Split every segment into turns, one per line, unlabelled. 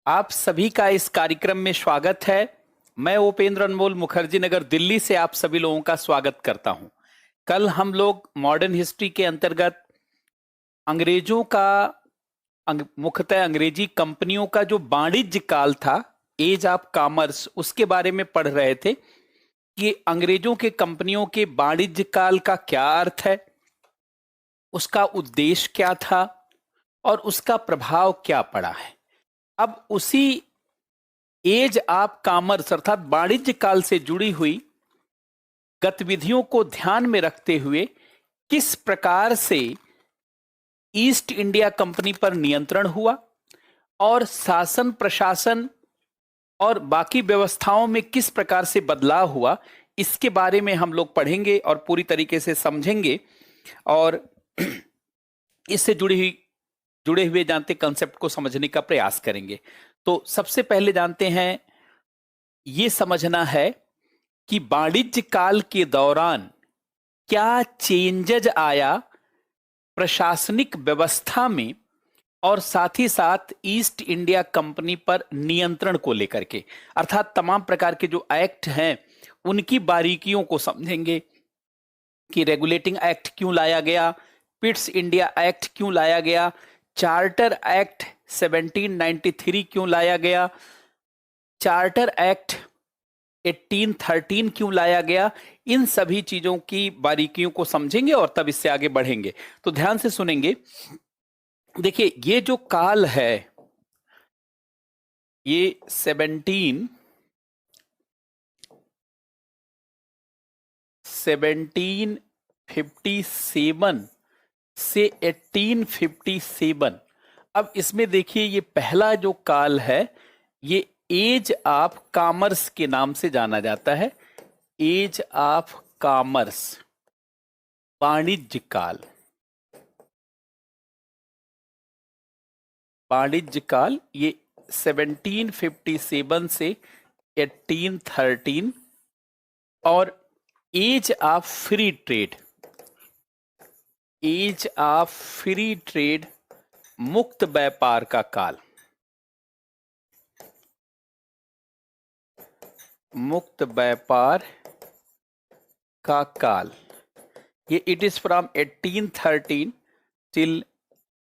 आप सभी का इस कार्यक्रम में स्वागत है। मैं उपेंद्र अनमोल मुखर्जी नगर दिल्ली से आप सभी लोगों का स्वागत करता हूं। कल हम लोग मॉडर्न हिस्ट्री के अंतर्गत अंग्रेजों का मुख्यतः अंग्रेजी कंपनियों का जो वाणिज्य काल था, एज ऑफ कॉमर्स, उसके बारे में पढ़ रहे थे कि अंग्रेजों के कंपनियों के वाणिज्य काल का क्या अर्थ है, उसका उद्देश्य क्या था और उसका प्रभाव क्या पड़ा है। अब उसी एज ऑफ कॉमर्स अर्थात वाणिज्य काल से जुड़ी हुई गतिविधियों को ध्यान में रखते हुए किस प्रकार से ईस्ट इंडिया कंपनी पर नियंत्रण हुआ और शासन प्रशासन और बाकी व्यवस्थाओं में किस प्रकार से बदलाव हुआ, इसके बारे में हम लोग पढ़ेंगे और पूरी तरीके से समझेंगे और इससे जुड़े हुए जानते कंसेप्ट को समझने का प्रयास करेंगे। तो सबसे पहले जानते हैं, ये समझना है कि वाणिज्य काल के दौरान क्या चेंजेज आया प्रशासनिक व्यवस्था में और साथ ही साथ ईस्ट इंडिया कंपनी पर नियंत्रण को लेकर के, अर्थात तमाम प्रकार के जो एक्ट हैं उनकी बारीकियों को समझेंगे कि रेगुलेटिंग एक्ट क्यों लाया गया, पिट्स इंडिया एक्ट क्यों लाया गया, चार्टर एक्ट 1793 क्यों लाया गया, चार्टर एक्ट 1813 क्यों लाया गया। इन सभी चीजों की बारीकियों को समझेंगे और तब इससे आगे बढ़ेंगे। तो ध्यान से सुनेंगे। देखिए, ये जो काल है ये 1757 से 1857। अब इसमें देखिए, ये पहला जो काल है ये एज ऑफ कॉमर्स के नाम से जाना जाता है। एज ऑफ कॉमर्स, वाणिज्य काल। वाणिज्य काल ये 1757 से 1813 और age of free trade, age of free trade, मुक्त व्यापार का काल, मुक्त व्यापार का काल, ये इट इज फ्रॉम 1813 टिल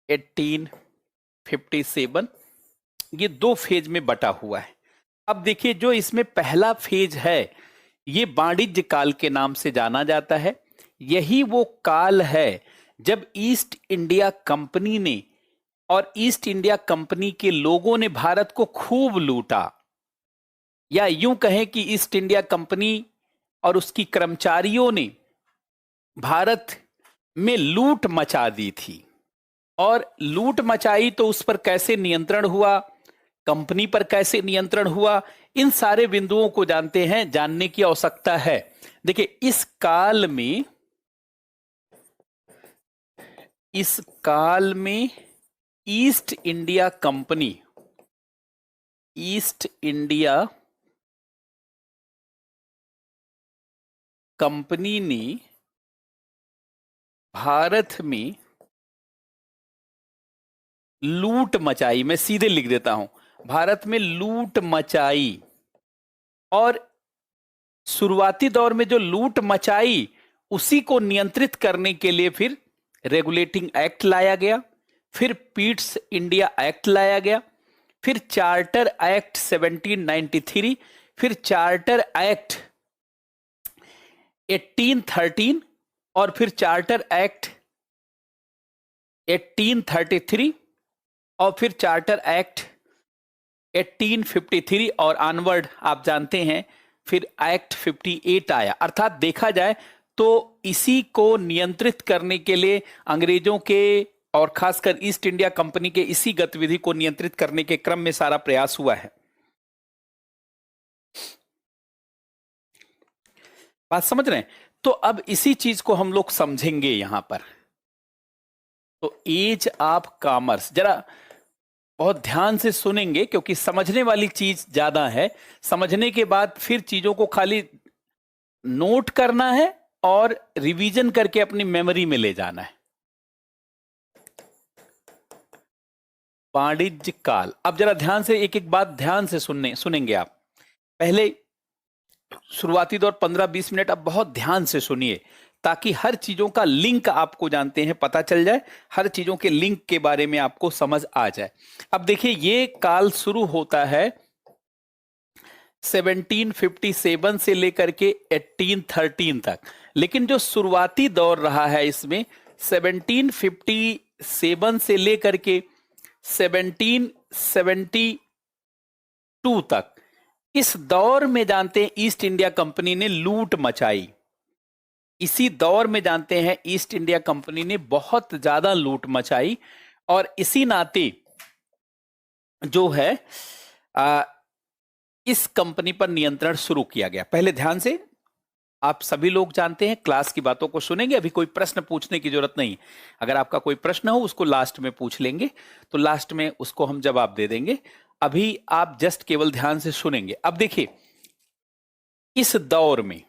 1857। ये दो फेज में बटा हुआ है। अब देखिए, जो इसमें पहला फेज है ये वाणिज्य काल के नाम से जाना जाता है। यही वो काल है जब ईस्ट इंडिया कंपनी ने और ईस्ट इंडिया कंपनी के लोगों ने भारत को खूब लूटा, या यूं कहें कि ईस्ट इंडिया कंपनी और उसकी कर्मचारियों ने भारत में लूट मचा दी थी। और लूट मचाई तो उस पर कैसे नियंत्रण हुआ, कंपनी पर कैसे नियंत्रण हुआ, इन सारे बिंदुओं को जानने की आवश्यकता है। देखिए, इस काल में ईस्ट इंडिया कंपनी ने भारत में लूट मचाई। मैं सीधे लिख देता हूं, भारत में लूट मचाई। और शुरुआती दौर में जो लूट मचाई उसी को नियंत्रित करने के लिए फिर रेगुलेटिंग एक्ट लाया गया, फिर पीट्स इंडिया एक्ट लाया गया, फिर चार्टर एक्ट 1793, फिर चार्टर एक्ट 1813 और फिर चार्टर एक्ट 1833 और फिर चार्टर एक्ट 1853 और ऑनवर्ड आप जानते हैं फिर एक्ट 58 आया। अर्थात देखा जाए तो इसी को नियंत्रित करने के लिए अंग्रेजों के और खासकर ईस्ट इंडिया कंपनी के इसी गतिविधि को नियंत्रित करने के क्रम में सारा प्रयास हुआ है। बात समझ रहे हैं? तो अब इसी चीज को हम लोग समझेंगे यहां पर। तो एज ऑफ कॉमर्स जरा बहुत ध्यान से सुनेंगे क्योंकि समझने वाली चीज ज्यादा है। समझने के बाद फिर चीजों को खाली नोट करना है और रिवीजन करके अपनी मेमोरी में ले जाना है। वाणिज्य काल। अब जरा ध्यान से एक एक बात ध्यान से सुनेंगे आप। पहले शुरुआती दौर 15-20 मिनट अब बहुत ध्यान से सुनिए, ताकि हर चीजों का लिंक आपको जानते हैं पता चल जाए, हर चीजों के लिंक के बारे में आपको समझ आ जाए। अब देखिए, ये काल शुरू होता है 1757 से लेकर के 1813 तक, लेकिन जो शुरुआती दौर रहा है इसमें 1757 से लेकर के 1772 तक, इस दौर में जानते हैं ईस्ट इंडिया कंपनी ने लूट मचाई। इसी दौर में जानते हैं ईस्ट इंडिया कंपनी ने बहुत ज्यादा लूट मचाई, और इसी नाते जो है इस कंपनी पर नियंत्रण शुरू किया गया। पहले ध्यान से आप सभी लोग जानते हैं, क्लास की बातों को सुनेंगे, अभी कोई प्रश्न पूछने की जरूरत नहीं। अगर आपका कोई प्रश्न हो उसको लास्ट में पूछ लेंगे, तो लास्ट में उसको हम जवाब दे देंगे। अभी आप जस्ट केवल ध्यान से सुनेंगे। अब देखिए, इस दौर में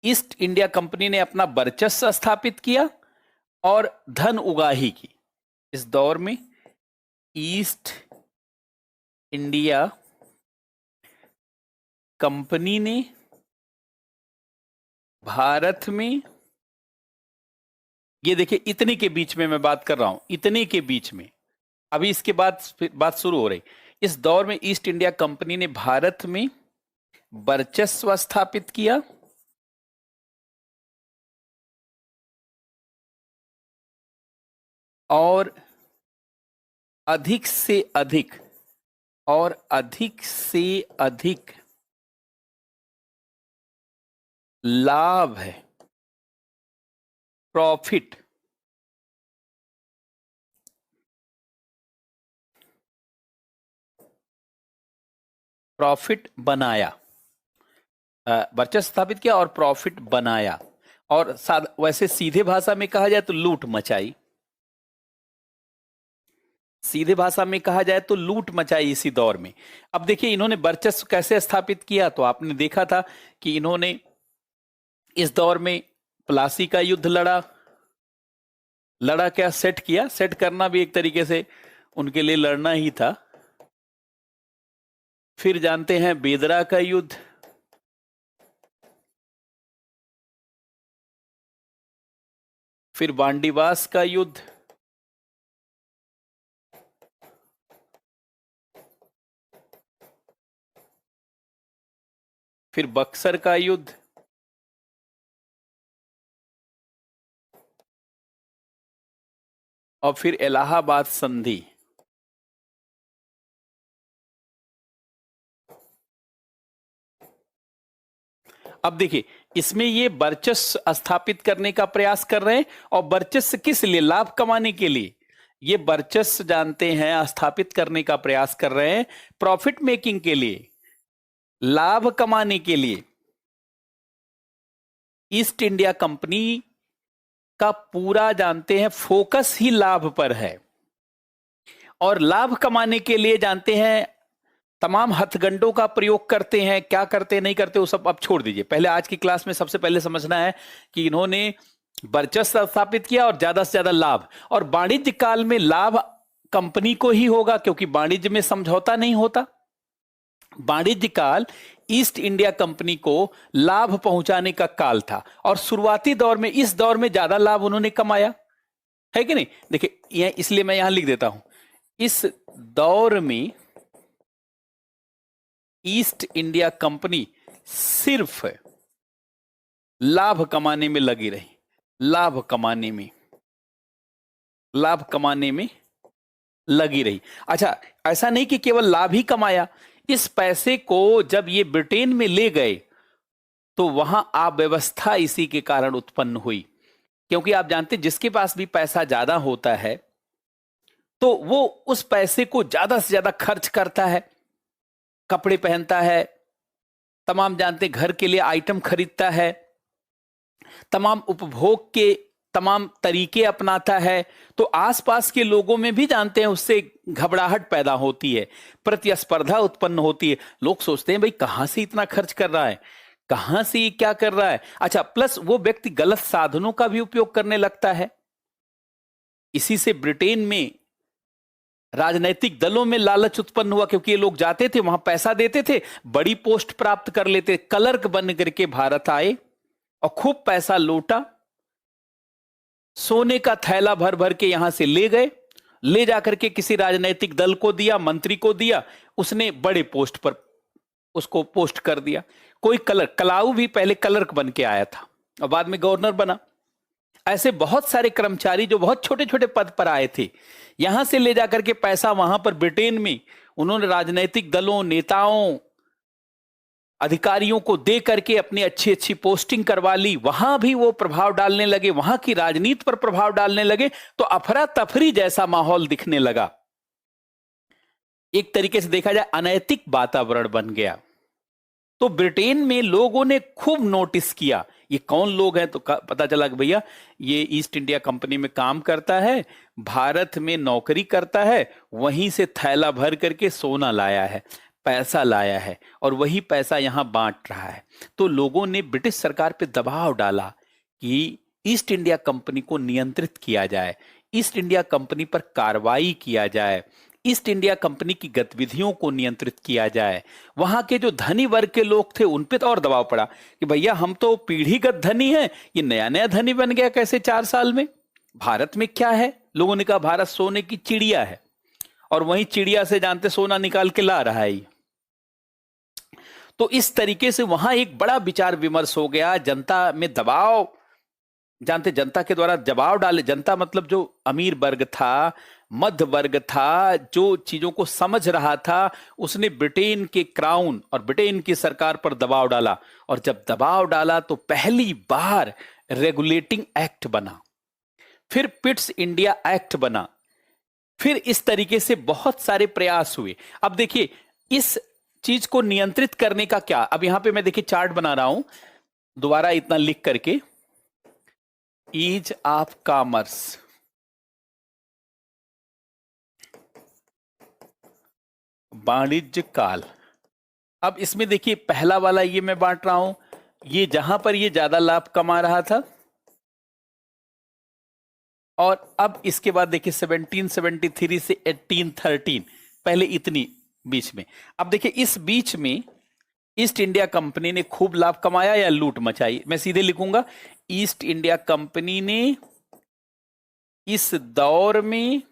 ईस्ट इंडिया कंपनी ने अपना वर्चस्व स्थापित किया और धन उगाही की। इस दौर में ईस्ट इंडिया कंपनी ने भारत में, ये देखिए इतने के बीच में मैं बात कर रहा हूं, इतने के बीच में, अभी इसके बाद बात शुरू हो रही। इस दौर में ईस्ट इंडिया कंपनी ने भारत में वर्चस्व स्थापित किया और अधिक से अधिक लाभ है, प्रॉफिट बनाया, वर्चस्व स्थापित किया और प्रॉफिट बनाया, और वैसे सीधे भाषा में कहा जाए तो लूट मचाई। सीधे भाषा में कहा जाए तो लूट मचाई इसी दौर में। अब देखिए, इन्होंने वर्चस्व कैसे स्थापित किया, तो आपने देखा था कि इन्होंने इस दौर में प्लासी का युद्ध लड़ा क्या, सेट किया। सेट करना भी एक तरीके से उनके लिए लड़ना ही था। फिर जानते हैं बेदरा का युद्ध, फिर बांडीवास का युद्ध, फिर बक्सर का युद्ध, और फिर इलाहाबाद संधि। अब देखिए, इसमें ये वर्चस्व स्थापित करने का प्रयास कर रहे हैं, और वर्चस्व किस लिए, लाभ कमाने के लिए। ये वर्चस्व जानते हैं स्थापित करने का प्रयास कर रहे हैं प्रॉफिट मेकिंग के लिए, लाभ कमाने के लिए। ईस्ट इंडिया कंपनी का पूरा जानते हैं फोकस ही लाभ पर है, और लाभ कमाने के लिए जानते हैं तमाम हथगंडों का प्रयोग करते हैं। क्या करते नहीं करते वो सब अब छोड़ दीजिए। पहले आज की क्लास में सबसे पहले समझना है कि इन्होंने वर्चस्व स्थापित किया और ज्यादा से ज्यादा लाभ, और वाणिज्य काल में लाभ कंपनी को ही होगा, क्योंकि वाणिज्य में समझौता नहीं होता। वाणिज्य काल ईस्ट इंडिया कंपनी को लाभ पहुंचाने का काल था, और शुरुआती दौर में, इस दौर में ज्यादा लाभ उन्होंने कमाया है कि नहीं। देखिए, इसलिए मैं यहां लिख देता हूं, इस दौर में ईस्ट इंडिया कंपनी सिर्फ लाभ कमाने में लगी रही, लाभ कमाने में लगी रही। अच्छा, ऐसा नहीं कि केवल लाभ ही कमाया, इस पैसे को जब ये ब्रिटेन में ले गए तो वहां अव्यवस्था इसी के कारण उत्पन्न हुई, क्योंकि आप जानते हैं जिसके पास भी पैसा ज्यादा होता है तो वो उस पैसे को ज्यादा से ज्यादा खर्च करता है, कपड़े पहनता है, तमाम जानते घर के लिए आइटम खरीदता है, तमाम उपभोग के तमाम तरीके अपनाता है। तो आसपास के लोगों में भी जानते हैं उससे घबराहट पैदा होती है, प्रतिस्पर्धा उत्पन्न होती है। लोग सोचते हैं भाई कहां से इतना खर्च कर रहा है, कहां से ये क्या कर रहा है। अच्छा, प्लस वो व्यक्ति गलत साधनों का भी उपयोग करने लगता है। इसी से ब्रिटेन में राजनीतिक दलों में लालच उत्पन्न हुआ, क्योंकि ये लोग जाते थे वहां, पैसा देते थे, बड़ी पोस्ट प्राप्त कर लेते, क्लर्क बन करके भारत आए और खूब पैसा लूटा, सोने का थैला भर भर के यहां से ले गए, ले जाकर के किसी राजनीतिक दल को दिया, मंत्री को दिया, उसने बड़े पोस्ट पर उसको पोस्ट कर दिया। कोई क्लर्क, कलाऊ भी पहले क्लर्क बन के आया था और बाद में गवर्नर बना। ऐसे बहुत सारे कर्मचारी जो बहुत छोटे छोटे पद पर आए थे, यहां से ले जाकर के पैसा वहां पर ब्रिटेन में उन्होंने राजनीतिक दलों, नेताओं, अधिकारियों को दे करके अपनी अच्छी अच्छी पोस्टिंग करवा ली। वहां भी वो प्रभाव डालने लगे, वहां की राजनीति पर प्रभाव डालने लगे, तो अफरा तफरी जैसा माहौल दिखने लगा। एक तरीके से देखा जाए अनैतिक वातावरण बन गया। तो ब्रिटेन में लोगों ने खूब नोटिस किया, ये कौन लोग हैं, तो पता चला कि भैया ये ईस्ट इंडिया कंपनी में काम करता है, भारत में नौकरी करता है, वहीं से थैला भर करके सोना लाया है, पैसा लाया है और वही पैसा यहां बांट रहा है। तो लोगों ने ब्रिटिश सरकार पे दबाव डाला कि ईस्ट इंडिया कंपनी को नियंत्रित किया जाए, ईस्ट इंडिया कंपनी पर कार्रवाई किया जाए, ईस्ट इंडिया कंपनी की गतिविधियों को नियंत्रित किया जाए। वहां के जो धनी वर्ग के लोग थे उन पे तो और दबाव पड़ा कि भैया हम तो पीढ़ीगत धनी हैं, ये नया नया धनी बन गया कैसे 4 साल में। भारत में क्या है, लोगों ने कहा भारत सोने की चिड़िया है, और वहीं चिड़िया से जानते सोना निकाल के ला रहा है। तो इस तरीके से वहां एक बड़ा विचार विमर्श हो गया, जनता में दबाव, जानते जनता के द्वारा दबाव डाले, जनता मतलब जो अमीर वर्ग था, मध्य वर्ग था, जो चीजों को समझ रहा था, उसने ब्रिटेन के क्राउन और ब्रिटेन की सरकार पर दबाव डाला। और जब दबाव डाला तो पहली बार रेगुलेटिंग एक्ट बना, फिर पिट्स इंडिया एक्ट बना, फिर इस तरीके से बहुत सारे प्रयास हुए। अब देखिए इस चीज को नियंत्रित करने का क्या, अब यहां पे मैं देखिए चार्ट बना रहा हूं दोबारा इतना लिख करके, ईज ऑफ कॉमर्स, वाणिज्य काल। अब इसमें देखिए पहला वाला ये मैं बांट रहा हूं, ये जहां पर ये ज्यादा लाभ कमा रहा था, और अब इसके बाद देखिए 1773 से 1813, पहले इतनी बीच में। अब देखिए इस बीच में ईस्ट इंडिया कंपनी ने खूब लाभ कमाया या लूट मचाई, मैं सीधे लिखूंगा ईस्ट इंडिया कंपनी ने इस दौर में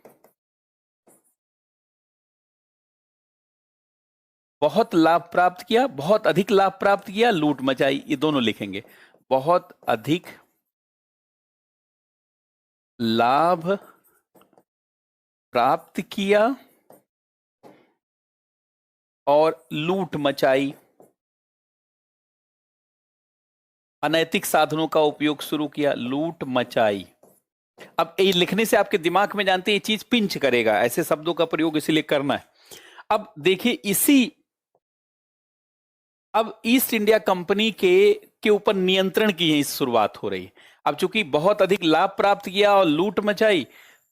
बहुत लाभ प्राप्त किया, बहुत अधिक लाभ प्राप्त किया, लूट मचाई, ये दोनों लिखेंगे। बहुत अधिक लाभ प्राप्त किया और लूट मचाई, अनैतिक साधनों का उपयोग शुरू किया, लूट मचाई। अब ये लिखने से आपके दिमाग में जानते हैं ये चीज पिंच करेगा, ऐसे शब्दों का प्रयोग इसीलिए करना है। अब देखिए अब ईस्ट इंडिया कंपनी के ऊपर नियंत्रण की यही शुरुआत हो रही है। अब चूंकि बहुत अधिक लाभ प्राप्त किया और लूट मचाई,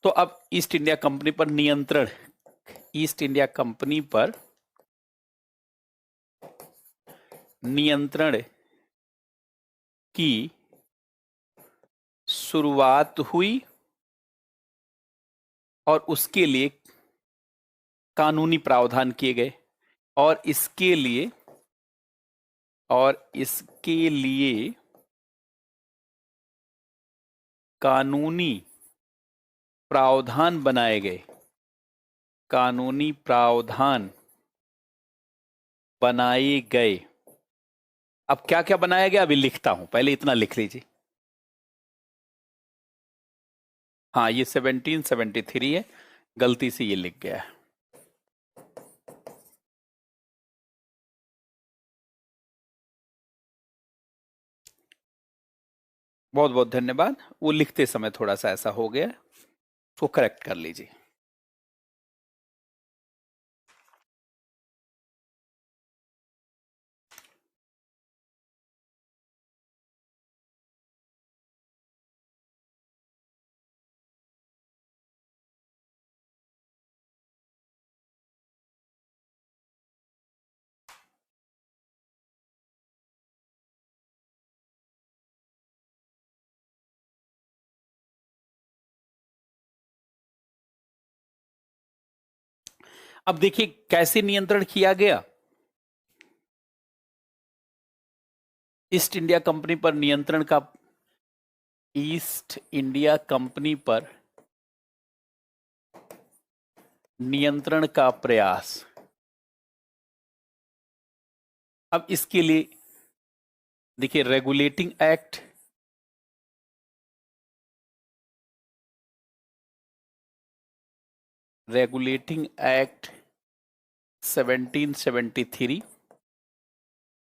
तो अब ईस्ट इंडिया कंपनी पर नियंत्रण, ईस्ट इंडिया कंपनी पर नियंत्रण की शुरुआत हुई और उसके लिए कानूनी प्रावधान किए गए, और इसके लिए कानूनी प्रावधान बनाए गए, कानूनी प्रावधान बनाए गए। अब क्या क्या बनाया गया अभी लिखता हूं, पहले इतना लिख लीजिए। हाँ ये 1773 है, गलती से ये लिख गया है। बहुत बहुत धन्यवाद, वो लिखते समय थोड़ा सा ऐसा हो गया, उसको करेक्ट कर लीजिए। अब देखिए कैसे नियंत्रण किया गया। ईस्ट इंडिया कंपनी पर नियंत्रण का, ईस्ट इंडिया कंपनी पर नियंत्रण का प्रयास। अब इसके लिए देखिए रेगुलेटिंग एक्ट, रेगुलेटिंग एक्ट 1773।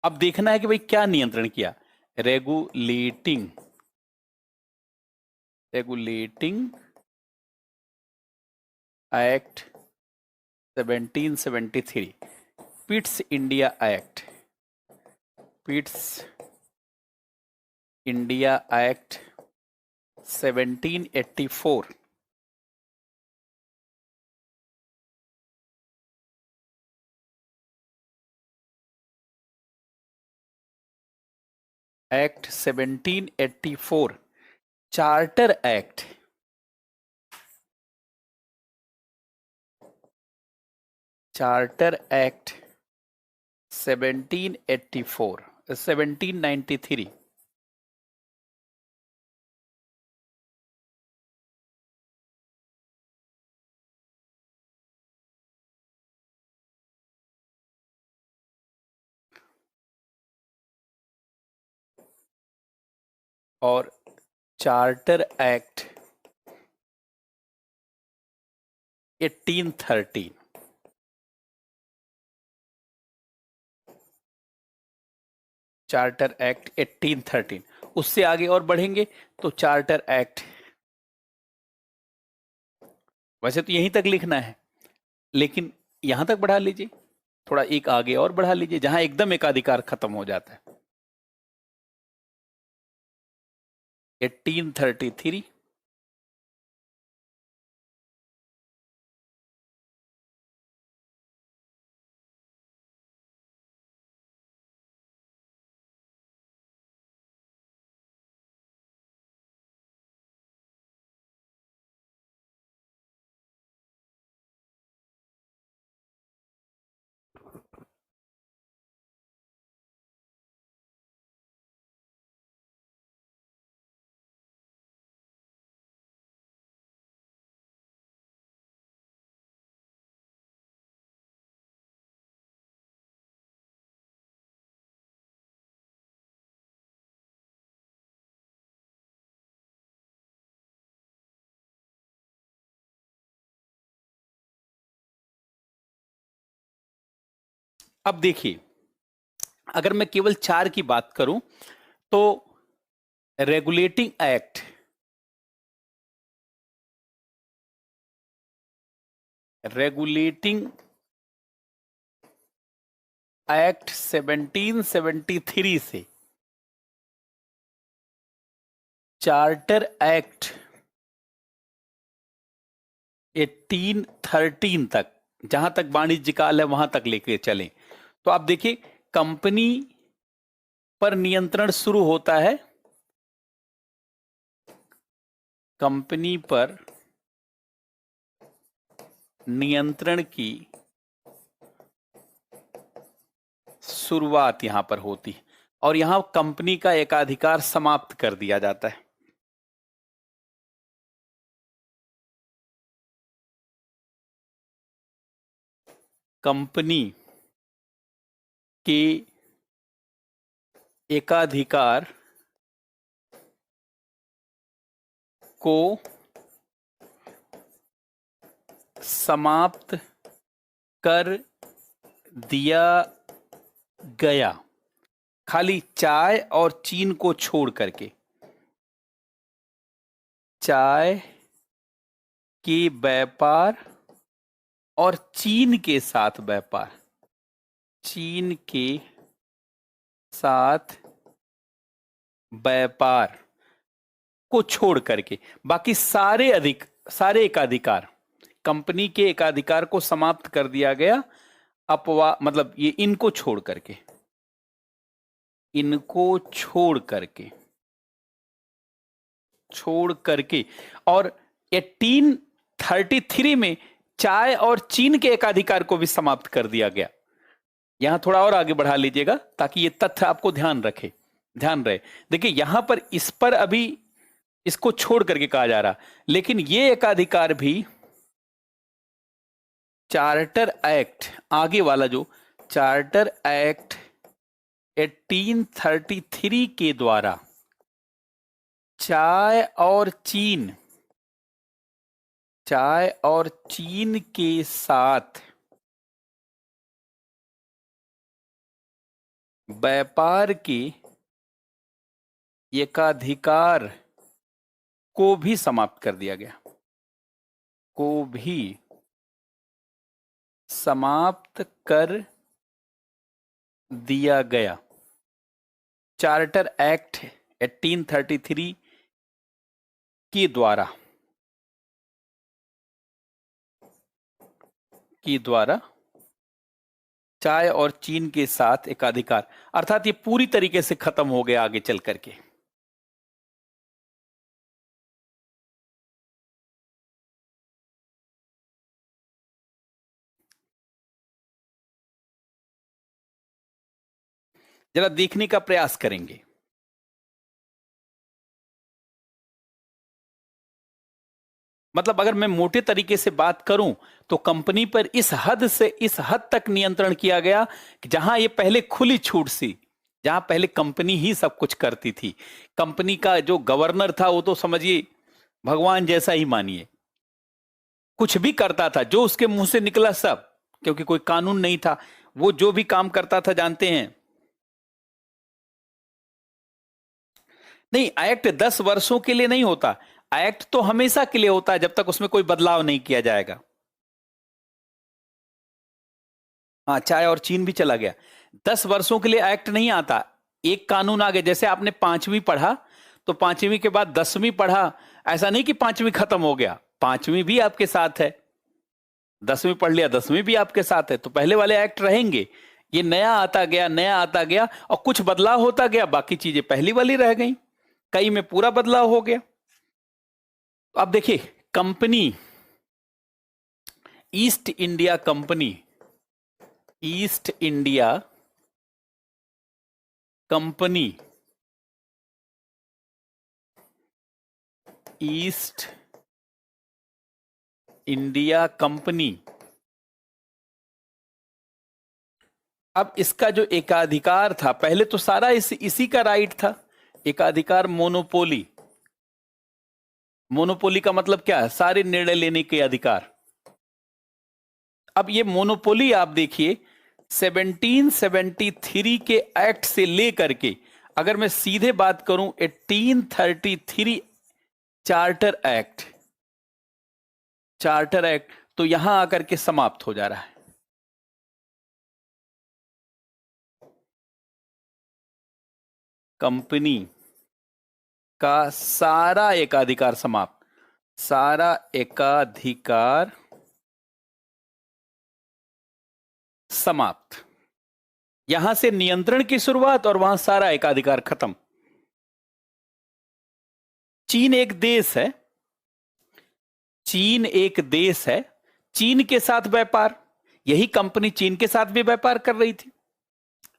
अब देखना है कि भाई क्या नियंत्रण किया। Regulating, regulating act 1773, Pitt's India act, Pitt's India act 1784, act 1784, charter act, charter act 1784, 1793, और चार्टर एक्ट 1813, चार्टर एक्ट 1813। उससे आगे और बढ़ेंगे तो चार्टर एक्ट, वैसे तो यहीं तक लिखना है लेकिन यहां तक बढ़ा लीजिए, थोड़ा एक आगे और बढ़ा लीजिए जहां एकदम एकाधिकार खत्म हो जाता है। 1833, अब देखिए अगर मैं केवल चार की बात करूं तो रेगुलेटिंग एक्ट, रेगुलेटिंग एक्ट 1773 से चार्टर एक्ट 1813 तक, जहां तक वाणिज्य काल है वहां तक लेके चलें तो आप देखिए कंपनी पर नियंत्रण शुरू होता है, कंपनी पर नियंत्रण की शुरुआत यहां पर होती है और यहां कंपनी का एकाधिकार समाप्त कर दिया जाता है। कंपनी के एकाधिकार को समाप्त कर दिया गया, खाली चाय और चीन को छोड़ करके, चाय के व्यापार और चीन के साथ व्यापार, चीन के साथ व्यापार को छोड़ करके बाकी सारे एकाधिकार, कंपनी के एकाधिकार को समाप्त कर दिया गया। मतलब ये इनको छोड़ करके, इनको छोड़ करके और 1833 में चाय और चीन के एकाधिकार को भी समाप्त कर दिया गया। यहां थोड़ा और आगे बढ़ा लीजिएगा ताकि ये तथ्य आपको ध्यान रहे। देखिए यहां पर इस पर अभी इसको छोड़ करके कहा जा रहा, लेकिन ये एकाधिकार भी चार्टर एक्ट, आगे वाला जो चार्टर एक्ट 1833 के द्वारा चाय और चीन के साथ व्यापार के एकाधिकार को भी समाप्त कर दिया गया, चार्टर एक्ट 1833 के द्वारा चाय और चीन के साथ एकाधिकार, अर्थात ये पूरी तरीके से खत्म हो गया आगे चल करके। जरा देखने का प्रयास करेंगे। मतलब अगर मैं मोटे तरीके से बात करूं तो कंपनी पर इस हद तक नियंत्रण किया गया कि जहां ये पहले खुली छूट सी, जहां पहले कंपनी ही सब कुछ करती थी, कंपनी का जो गवर्नर था वो तो समझिए भगवान जैसा ही मानिए, कुछ भी करता था जो उसके मुंह से निकला सब, क्योंकि कोई कानून नहीं था, वो जो भी काम करता था जानते हैं। नहीं, एक्ट 10 वर्षों के लिए नहीं होता, एक्ट तो हमेशा के लिए होता है जब तक उसमें कोई बदलाव नहीं किया जाएगा। हाँ, चाय और चीन भी चला गया, 10 वर्षों के लिए एक्ट नहीं आता, एक कानून आ गया। जैसे आपने 5वीं पढ़ा तो 5वीं के बाद 10वीं पढ़ा, ऐसा नहीं कि 5वीं खत्म हो गया, 5वीं भी आपके साथ है, 10वीं पढ़ लिया 10वीं भी आपके साथ है, तो पहले वाले एक्ट रहेंगे, ये नया आता गया और कुछ बदलाव होता गया, बाकी चीजें पहली वाली रह गई, कई में पूरा बदलाव हो गया। तो अब देखिए कंपनी ईस्ट इंडिया कंपनी अब इसका जो एकाधिकार था, पहले तो सारा इसी का राइट था, एकाधिकार मोनोपोली का मतलब क्या है, सारे निर्णय लेने के अधिकार। अब ये मोनोपोली आप देखिए 1773 के एक्ट से लेकर के, अगर मैं सीधे बात करूं 1833 चार्टर एक्ट, तो यहां आकर के समाप्त हो जा रहा है। कंपनी का सारा एकाधिकार समाप्त, यहां से नियंत्रण की शुरुआत और वहां सारा एकाधिकार खत्म। चीन एक देश है, चीन के साथ व्यापार, यही कंपनी चीन के साथ भी व्यापार कर रही थी।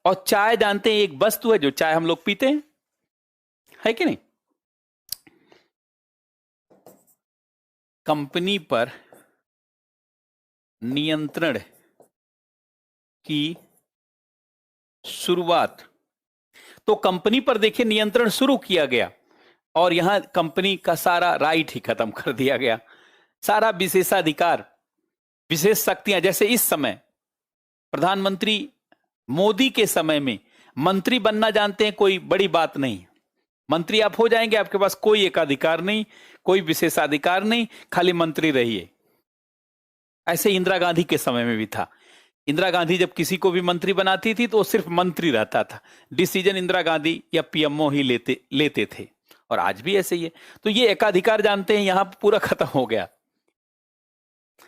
और चाय जानते हैं एक वस्तु है, जो चाय हम लोग पीते हैं, है कि नहीं। कंपनी पर नियंत्रण की शुरुआत, तो कंपनी पर देखिए नियंत्रण शुरू किया गया और यहां कंपनी का सारा राइट ही खत्म कर दिया गया, सारा विशेषाधिकार, विशेष शक्तियां। जैसे इस समय प्रधानमंत्री मोदी के समय में मंत्री बनना जानते हैं कोई बड़ी बात नहीं, मंत्री आप हो जाएंगे, आपके पास कोई एकाधिकार नहीं, कोई विशेषाधिकार नहीं, खाली मंत्री रहिए। ऐसे इंदिरा गांधी के समय में भी था, इंदिरा गांधी जब किसी को भी मंत्री बनाती थी तो वो सिर्फ मंत्री रहता था, डिसीजन इंदिरा गांधी या पीएमओ ही लेते थे, और आज भी ऐसे ही है। तो ये एकाधिकार जानते हैं यहां पूरा खत्म हो गया।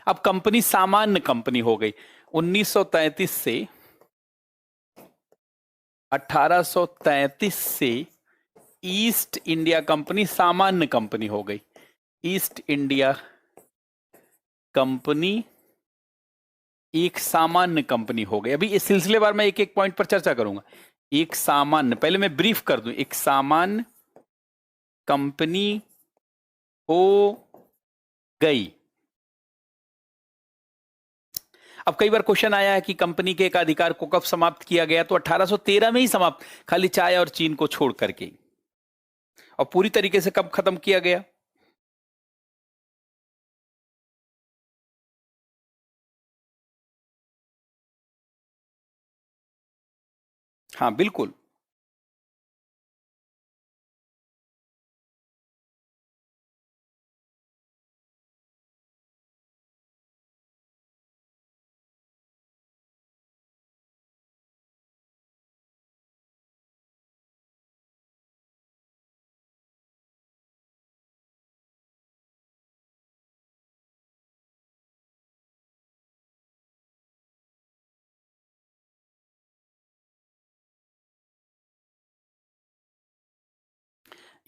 अब कंपनी सामान्य कंपनी हो गई, 1933 से 1833 से ईस्ट इंडिया कंपनी सामान्य कंपनी हो गई, ईस्ट इंडिया कंपनी एक सामान्य कंपनी हो गई। अभी इस सिलसिलेवार मैं एक एक पॉइंट पर चर्चा करूंगा। एक सामान्य, पहले मैं ब्रीफ कर दूं, एक सामान्य कंपनी हो गई। अब कई बार क्वेश्चन आया है कि कंपनी के एकाधिकार को कब समाप्त किया गया, तो 1813 में ही समाप्त, खाली चाय और चीन को छोड़ करके। और पूरी तरीके से कब खत्म किया गया? हाँ बिल्कुल।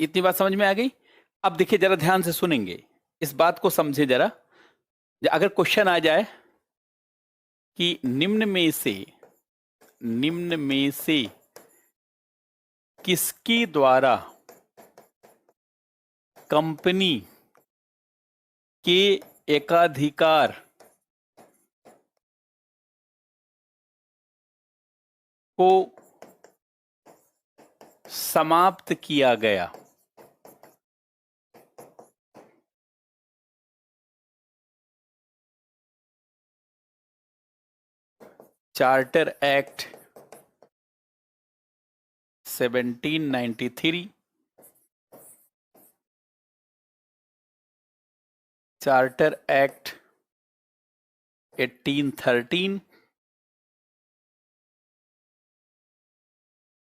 इतनी बात समझ में आ गई? अब देखिए, जरा ध्यान से सुनेंगे, इस बात को समझे जरा। अगर क्वेश्चन आ जाए कि निम्न में से किसके द्वारा कंपनी के एकाधिकार को समाप्त किया गया, charter act 1793, charter act 1813,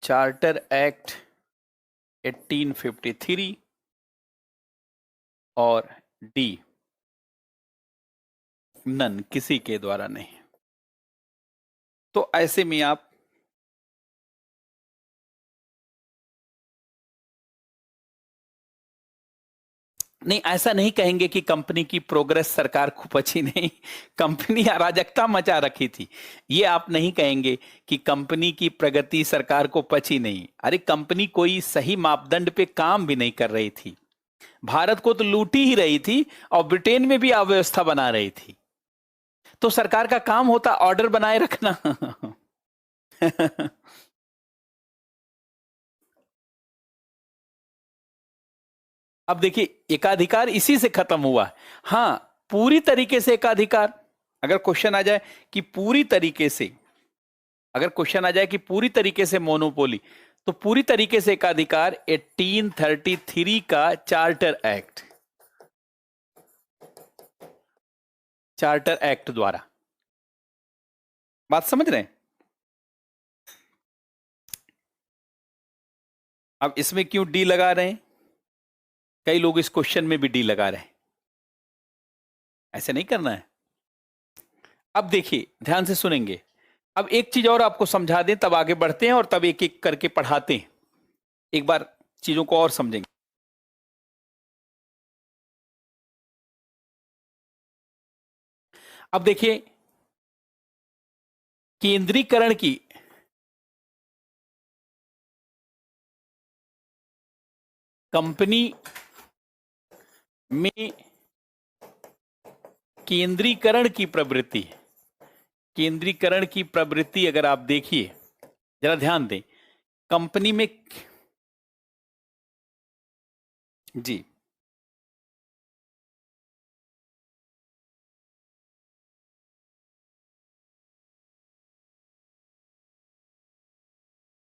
charter act 1853 और डी, नन, किसी के द्वारा नहीं। तो ऐसे में आप नहीं, ऐसा नहीं कहेंगे कि कंपनी की प्रोग्रेस सरकार को पची नहीं, कंपनी अराजकता मचा रखी थी। ये आप नहीं कहेंगे कि कंपनी की प्रगति सरकार को पची नहीं। अरे कंपनी कोई सही मापदंड पे काम भी नहीं कर रही थी, भारत को तो लूटी ही रही थी और ब्रिटेन में भी अव्यवस्था बना रही थी। तो सरकार का काम होता ऑर्डर बनाए रखना। अब देखिए, एकाधिकार इसी से खत्म हुआ। हां, पूरी तरीके से एकाधिकार, अगर क्वेश्चन आ जाए कि पूरी तरीके से, अगर क्वेश्चन आ जाए कि पूरी तरीके से मोनोपोली, तो पूरी तरीके से एकाधिकार 1833 का चार्टर एक्ट द्वारा। बात समझ रहे हैं? अब इसमें क्यों डी लगा रहे हैं? कई लोग इस क्वेश्चन में भी डी लगा रहे हैं। ऐसे नहीं करना है। अब देखिए, ध्यान से सुनेंगे। अब एक चीज और आपको समझा दें, तब आगे बढ़ते हैं और तब एक एक करके पढ़ाते हैं। एक बार चीजों को और समझेंगे। अब देखिए, केंद्रीकरण की कंपनी में केंद्रीकरण की प्रवृत्ति, केंद्रीकरण की प्रवृत्ति अगर आप देखिए, जरा ध्यान दें, कंपनी में, जी,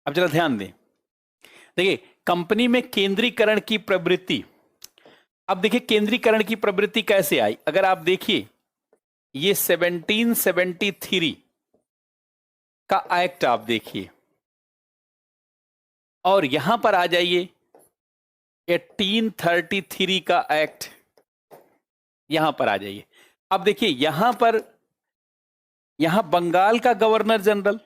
अब जरा ध्यान दें। देखिए, कंपनी में केंद्रीकरण की प्रवृत्ति, अब देखिए केंद्रीकरण की प्रवृत्ति कैसे आई। अगर आप देखिए, ये 1773 का एक्ट आप देखिए, और यहां पर आ जाइए 1833 का एक्ट, यहां पर आ जाइए। अब देखिए यहां पर, यहां बंगाल का गवर्नर जनरल,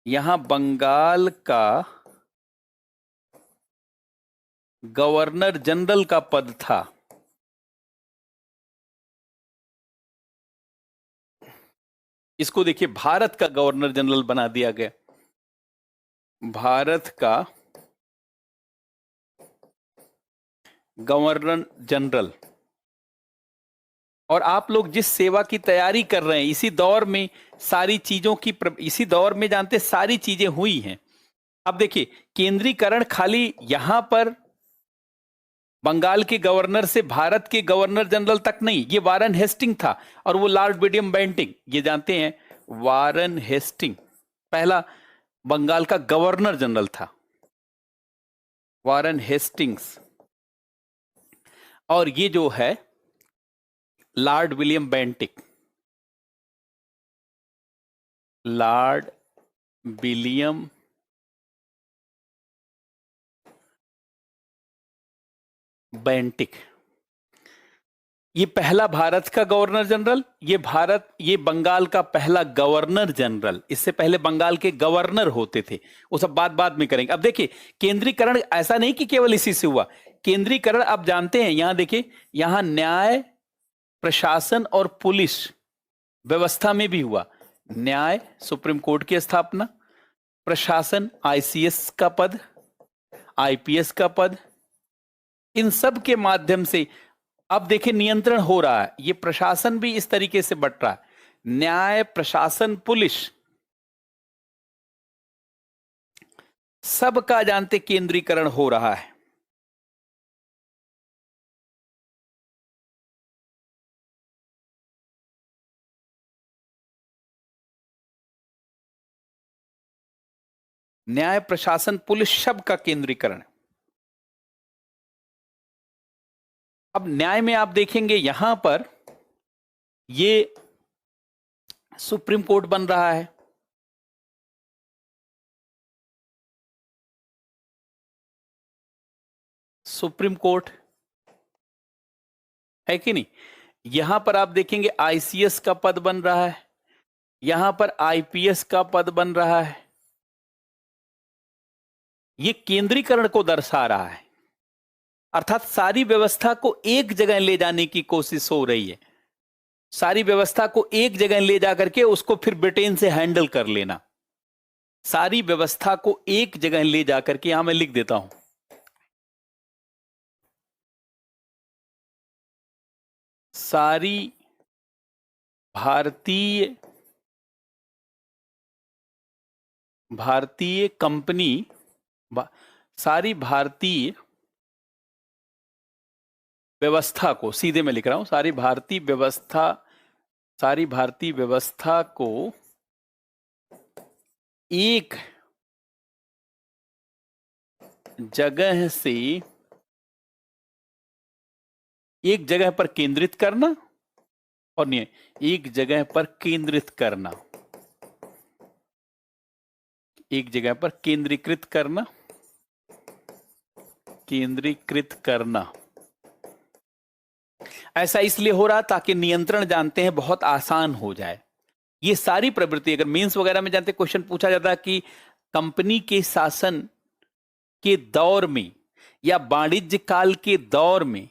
यहां बंगाल का गवर्नर जनरल का पद था। इसको देखिए, भारत का गवर्नर जनरल बना दिया गया, भारत का गवर्नर जनरल। और आप लोग जिस सेवा की तैयारी कर रहे हैं, इसी दौर में सारी चीजों की इसी दौर में जानते सारी चीजें हुई हैं। अब देखिए, केंद्रीकरण खाली यहां पर बंगाल के गवर्नर से भारत के गवर्नर जनरल तक नहीं, ये वारन हेस्टिंग था और वो लॉर्ड विलियम बेंटिंग, ये जानते हैं वारन हेस्टिंग पहला बंगाल का गवर्नर जनरल था, वारन हेस्टिंग्स। और ये जो है Lord William Bentinck, Lord William Bentinck, ये पहला भारत का गवर्नर जनरल, ये बंगाल का पहला गवर्नर जनरल। इससे पहले बंगाल के गवर्नर होते थे, वो सब बाद में करेंगे। अब देखिए, केंद्रीकरण ऐसा नहीं कि केवल इसी से हुआ, केंद्रीकरण आप जानते हैं, यहां देखिए, यहां न्याय, प्रशासन और पुलिस व्यवस्था में भी हुआ। न्याय, सुप्रीम कोर्ट की स्थापना, प्रशासन, आईसीएस का पद, आईपीएस का पद, इन सब के माध्यम से अब देखिए नियंत्रण हो रहा है। ये प्रशासन भी इस तरीके से बट रहा है, न्याय, प्रशासन, पुलिस, सबका जानते केंद्रीकरण हो रहा है। न्याय, प्रशासन, पुलिस, सब का केंद्रीकरण। अब न्याय में आप देखेंगे यहां पर ये सुप्रीम कोर्ट बन रहा है, सुप्रीम कोर्ट है कि नहीं। यहां पर आप देखेंगे आईसीएस का पद बन रहा है, यहां पर आईपीएस का पद बन रहा है। ये केंद्रीकरण को दर्शा रहा है, अर्थात सारी व्यवस्था को एक जगह ले जाने की कोशिश हो रही है, सारी व्यवस्था को एक जगह ले जाकर के उसको फिर ब्रिटेन से हैंडल कर लेना, सारी व्यवस्था को एक जगह ले जाकर के, यहां मैं लिख देता हूं, सारी भारतीय कंपनी, सारी भारतीय व्यवस्था को, सीधे मैं लिख रहा हूं, सारी भारतीय व्यवस्था को एक जगह से, एक जगह पर केंद्रित करना, और नहीं, एक जगह पर केंद्रित करना, एक जगह पर केंद्रीकृत करना, केंद्रीकृत करना। ऐसा इसलिए हो रहा ताकि नियंत्रण जानते हैं बहुत आसान हो जाए। ये सारी प्रवृत्ति, अगर मेंस वगैरह में जानते क्वेश्चन पूछा जाता है कि कंपनी के शासन के दौर में या वाणिज्य काल के दौर में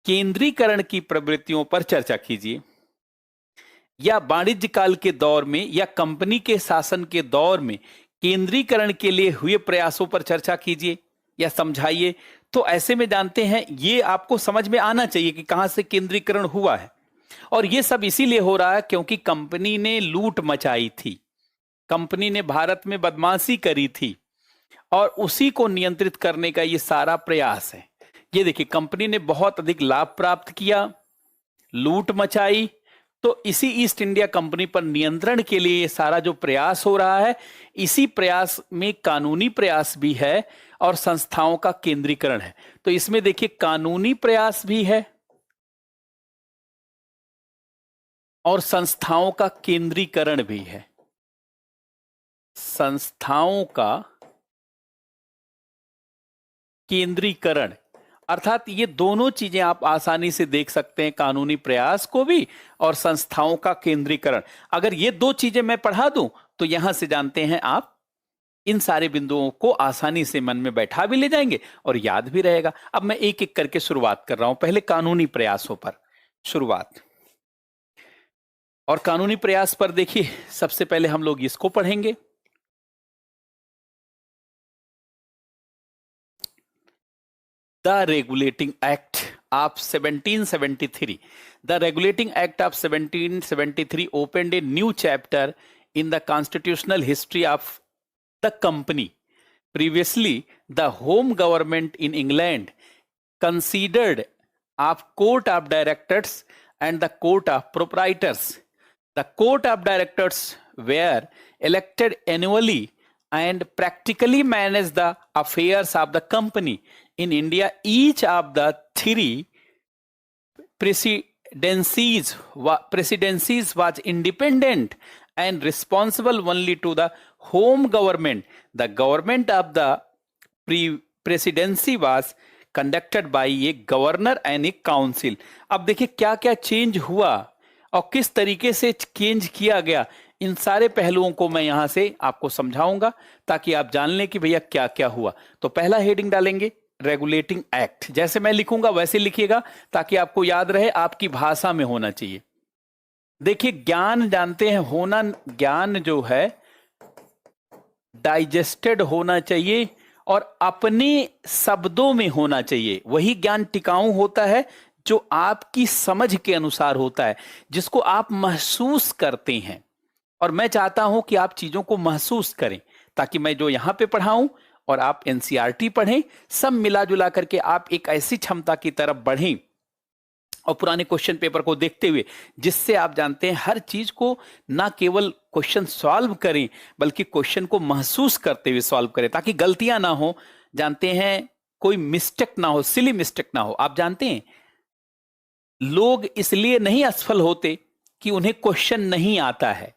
केंद्रीकरण की प्रवृत्तियों पर चर्चा कीजिए, या वाणिज्य काल के दौर में या कंपनी के शासन के दौर में केंद्रीकरण के लिए हुए प्रयासों पर चर्चा कीजिए या समझाइए। तो ऐसे में जानते हैं ये आपको समझ में आना चाहिए कि कहां से केंद्रीकरण हुआ है। और ये सब इसीलिए हो रहा है क्योंकि कंपनी ने लूट मचाई थी, कंपनी ने भारत में बदमाशी करी थी, और उसी को नियंत्रित करने का ये सारा प्रयास है। ये देखिए, कंपनी ने बहुत अधिक लाभ प्राप्त किया, लूट मचाई, तो इसी ईस्ट इंडिया कंपनी पर नियंत्रण के लिए ये सारा जो प्रयास हो रहा है, इसी प्रयास में कानूनी प्रयास भी है और संस्थाओं का केंद्रीकरण है। तो इसमें देखिए कानूनी प्रयास भी है और संस्थाओं का केंद्रीकरण भी है। संस्थाओं का केंद्रीकरण, अर्थात ये दोनों चीजें आप आसानी से देख सकते हैं, कानूनी प्रयास को भी और संस्थाओं का केंद्रीकरण। अगर ये दो चीजें मैं पढ़ा दूं तो यहां से जानते हैं आप इन सारे बिंदुओं को आसानी से मन में बैठा भी ले जाएंगे और याद भी रहेगा। अब मैं एक एक करके शुरुआत कर रहा हूं। पहले कानूनी प्रयासों पर शुरुआत। और कानूनी प्रयास पर देखिए, सबसे पहले हम लोग इसको पढ़ेंगे। The Regulating Act of 1773. The Regulating Act of 1773 opened a new chapter in the constitutional history of the company. Previously, the home government in England considered of court of directors and the court of proprietors. The court of directors were elected annually and practically managed the affairs of the company. In India, each of the three presidencies was independent and responsible only to the home government. The government of the presidency was conducted by a governor and a council. अब देखिए क्या क्या change हुआ और किस तरीके से change किया गया, इन सारे पहलुओं को मैं यहां से आपको समझाऊंगा ताकि आप जान लें कि भैया क्या क्या हुआ। तो पहला हेडिंग डालेंगे रेगुलेटिंग एक्ट, जैसे मैं लिखूंगा वैसे लिखिएगा ताकि आपको याद रहे, आपकी भाषा में होना चाहिए। देखिए ज्ञान जानते हैं, होना ज्ञान जो है डाइजेस्टेड होना चाहिए और अपने शब्दों में होना चाहिए। वही ज्ञान टिकाऊ होता है जो आपकी समझ के अनुसार होता है, जिसको आप महसूस करते हैं। और मैं चाहता हूं कि आप चीजों को महसूस करें ताकि मैं जो यहां पे पढ़ाऊं और आप एनसीईआरटी पढ़ें, सब मिला जुला करके आप एक ऐसी क्षमता की तरफ बढ़ें और पुराने क्वेश्चन पेपर को देखते हुए, जिससे आप जानते हैं हर चीज को ना केवल क्वेश्चन सॉल्व करें बल्कि क्वेश्चन को महसूस करते हुए सॉल्व करें ताकि गलतियां ना हो। जानते हैं कोई मिस्टेक ना हो, सिली मिस्टेक ना हो। आप जानते हैं लोग इसलिए नहीं असफल होते कि उन्हें क्वेश्चन नहीं आता है,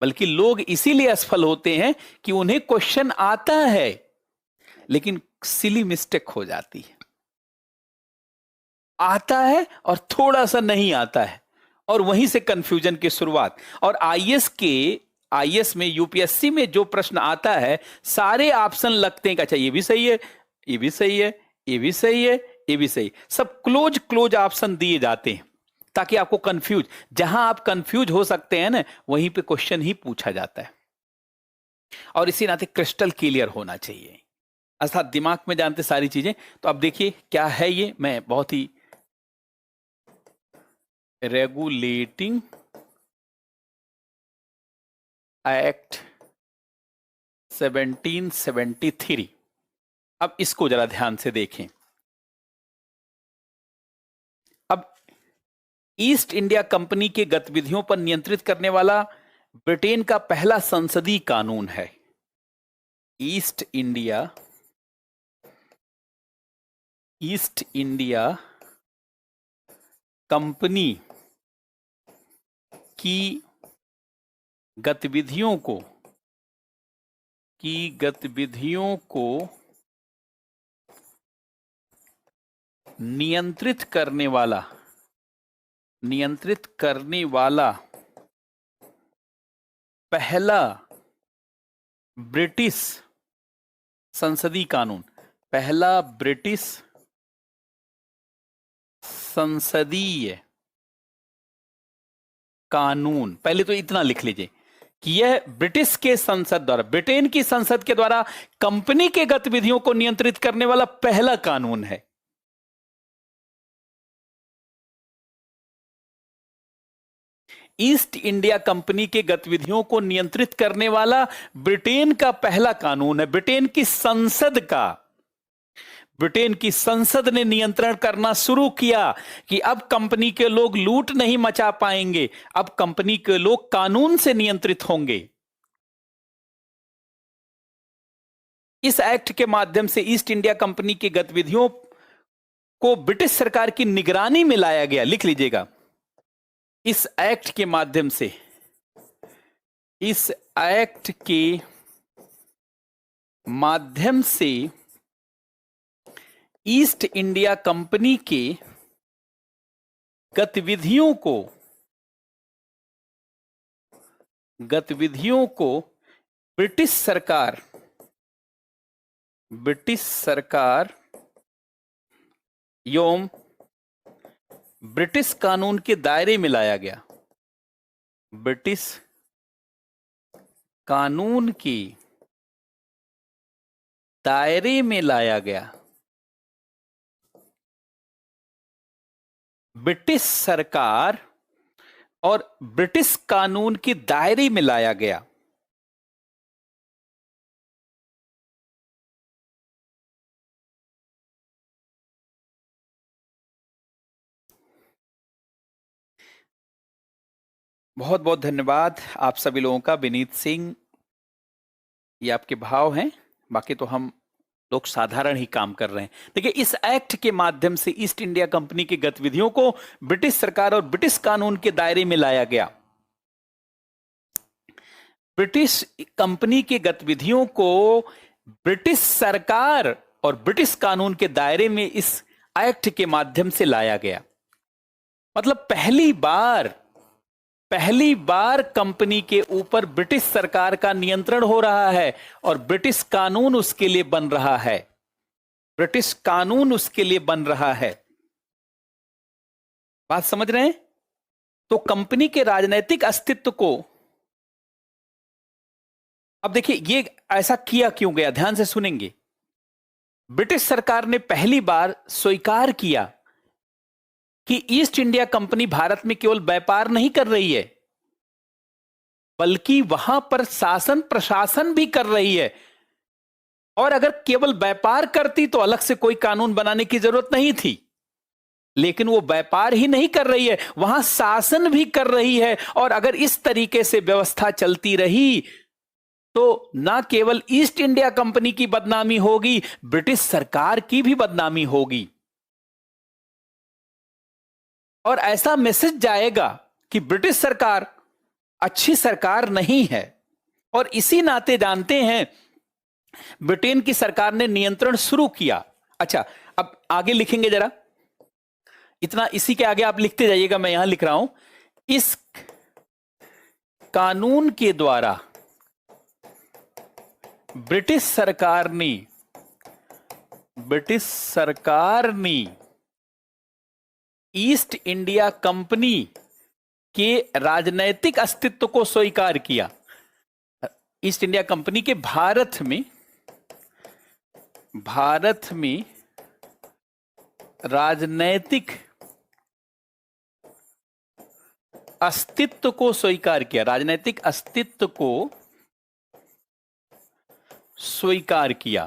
बल्कि लोग इसीलिए असफल होते हैं कि उन्हें क्वेश्चन आता है लेकिन सिली मिस्टेक हो जाती है। आता है और थोड़ा सा नहीं आता है और वहीं से कंफ्यूजन की शुरुआत। और आईएएस में, यूपीएससी में जो प्रश्न आता है, सारे ऑप्शन लगते हैं कि अच्छा ये भी सही है, ये भी सही है, ये भी सही है, ये भी सही, सब क्लोज ऑप्शन दिए जाते हैं ताकि आपको कंफ्यूज, जहां आप कंफ्यूज हो सकते हैं ना वहीं पे क्वेश्चन ही पूछा जाता है। और इसी नाते क्रिस्टल क्लियर होना चाहिए, अर्थात दिमाग में जानते सारी चीजें। तो अब देखिए क्या है ये, मैं बहुत ही रेगुलेटिंग एक्ट 1773। अब इसको जरा ध्यान से देखें। अब ईस्ट इंडिया कंपनी के गतिविधियों पर नियंत्रित करने वाला ब्रिटेन का पहला संसदीय कानून है। ईस्ट इंडिया कंपनी की गतिविधियों को नियंत्रित करने वाला पहला ब्रिटिश संसदीय कानून, पहला ब्रिटिश संसदीय कानून। पहले तो इतना लिख लीजिए कि यह ब्रिटिश के संसद द्वारा, ब्रिटेन की संसद के द्वारा कंपनी के गतिविधियों को नियंत्रित करने वाला पहला कानून है। ईस्ट इंडिया कंपनी के गतिविधियों को नियंत्रित करने वाला ब्रिटेन का पहला कानून है। ब्रिटेन की संसद ने नियंत्रण करना शुरू किया कि अब कंपनी के लोग लूट नहीं मचा पाएंगे, अब कंपनी के लोग कानून से नियंत्रित होंगे। इस एक्ट के माध्यम से ईस्ट इंडिया कंपनी की गतिविधियों को ब्रिटिश सरकार की निगरानी में लाया गया। लिख लीजिएगा, इस एक्ट के माध्यम से, ईस्ट इंडिया कंपनी के गतिविधियों को ब्रिटिश सरकार एवं ब्रिटिश कानून के दायरे में लाया गया। ब्रिटिश कानून की दायरे में लाया गया। ब्रिटिश सरकार और ब्रिटिश कानून के दायरे में लाया गया। बहुत बहुत धन्यवाद आप सभी लोगों का। विनीत सिंह, ये आपके भाव हैं, बाकी तो हम लोग साधारण ही काम कर रहे हैं। देखिए, इस एक्ट के माध्यम से ईस्ट इंडिया कंपनी की गतिविधियों को ब्रिटिश सरकार और ब्रिटिश कानून के दायरे में लाया गया। ब्रिटिश कंपनी की गतिविधियों को ब्रिटिश सरकार और ब्रिटिश कानून के दायरे में इस एक्ट के माध्यम से लाया गया। मतलब पहली बार कंपनी के ऊपर ब्रिटिश सरकार का नियंत्रण हो रहा है और ब्रिटिश कानून उसके लिए बन रहा है। ब्रिटिश कानून उसके लिए बन रहा है। बात समझ रहे हैं? तो कंपनी के राजनीतिक अस्तित्व को, अब देखिए ये ऐसा किया क्यों गया, ध्यान से सुनेंगे। ब्रिटिश सरकार ने पहली बार स्वीकार किया कि ईस्ट इंडिया कंपनी भारत में केवल व्यापार नहीं कर रही है, बल्कि वहां पर शासन प्रशासन भी कर रही है। और अगर केवल व्यापार करती तो अलग से कोई कानून बनाने की जरूरत नहीं थी, लेकिन वो व्यापार ही नहीं कर रही है, वहां शासन भी कर रही है। और अगर इस तरीके से व्यवस्था चलती रही तो ना केवल ईस्ट इंडिया कंपनी की बदनामी होगी, ब्रिटिश सरकार की भी बदनामी होगी। और ऐसा मैसेज जाएगा कि ब्रिटिश सरकार अच्छी सरकार नहीं है। और इसी नाते जानते हैं ब्रिटेन की सरकार ने नियंत्रण शुरू किया। अच्छा, अब आगे लिखेंगे जरा, इतना इसी के आगे आप लिखते जाइएगा, मैं यहां लिख रहा हूं। इस कानून के द्वारा ब्रिटिश सरकार ने ईस्ट इंडिया कंपनी के राजनैतिक अस्तित्व को स्वीकार किया। ईस्ट इंडिया कंपनी के भारत में राजनैतिक अस्तित्व को स्वीकार किया। राजनैतिक अस्तित्व को स्वीकार किया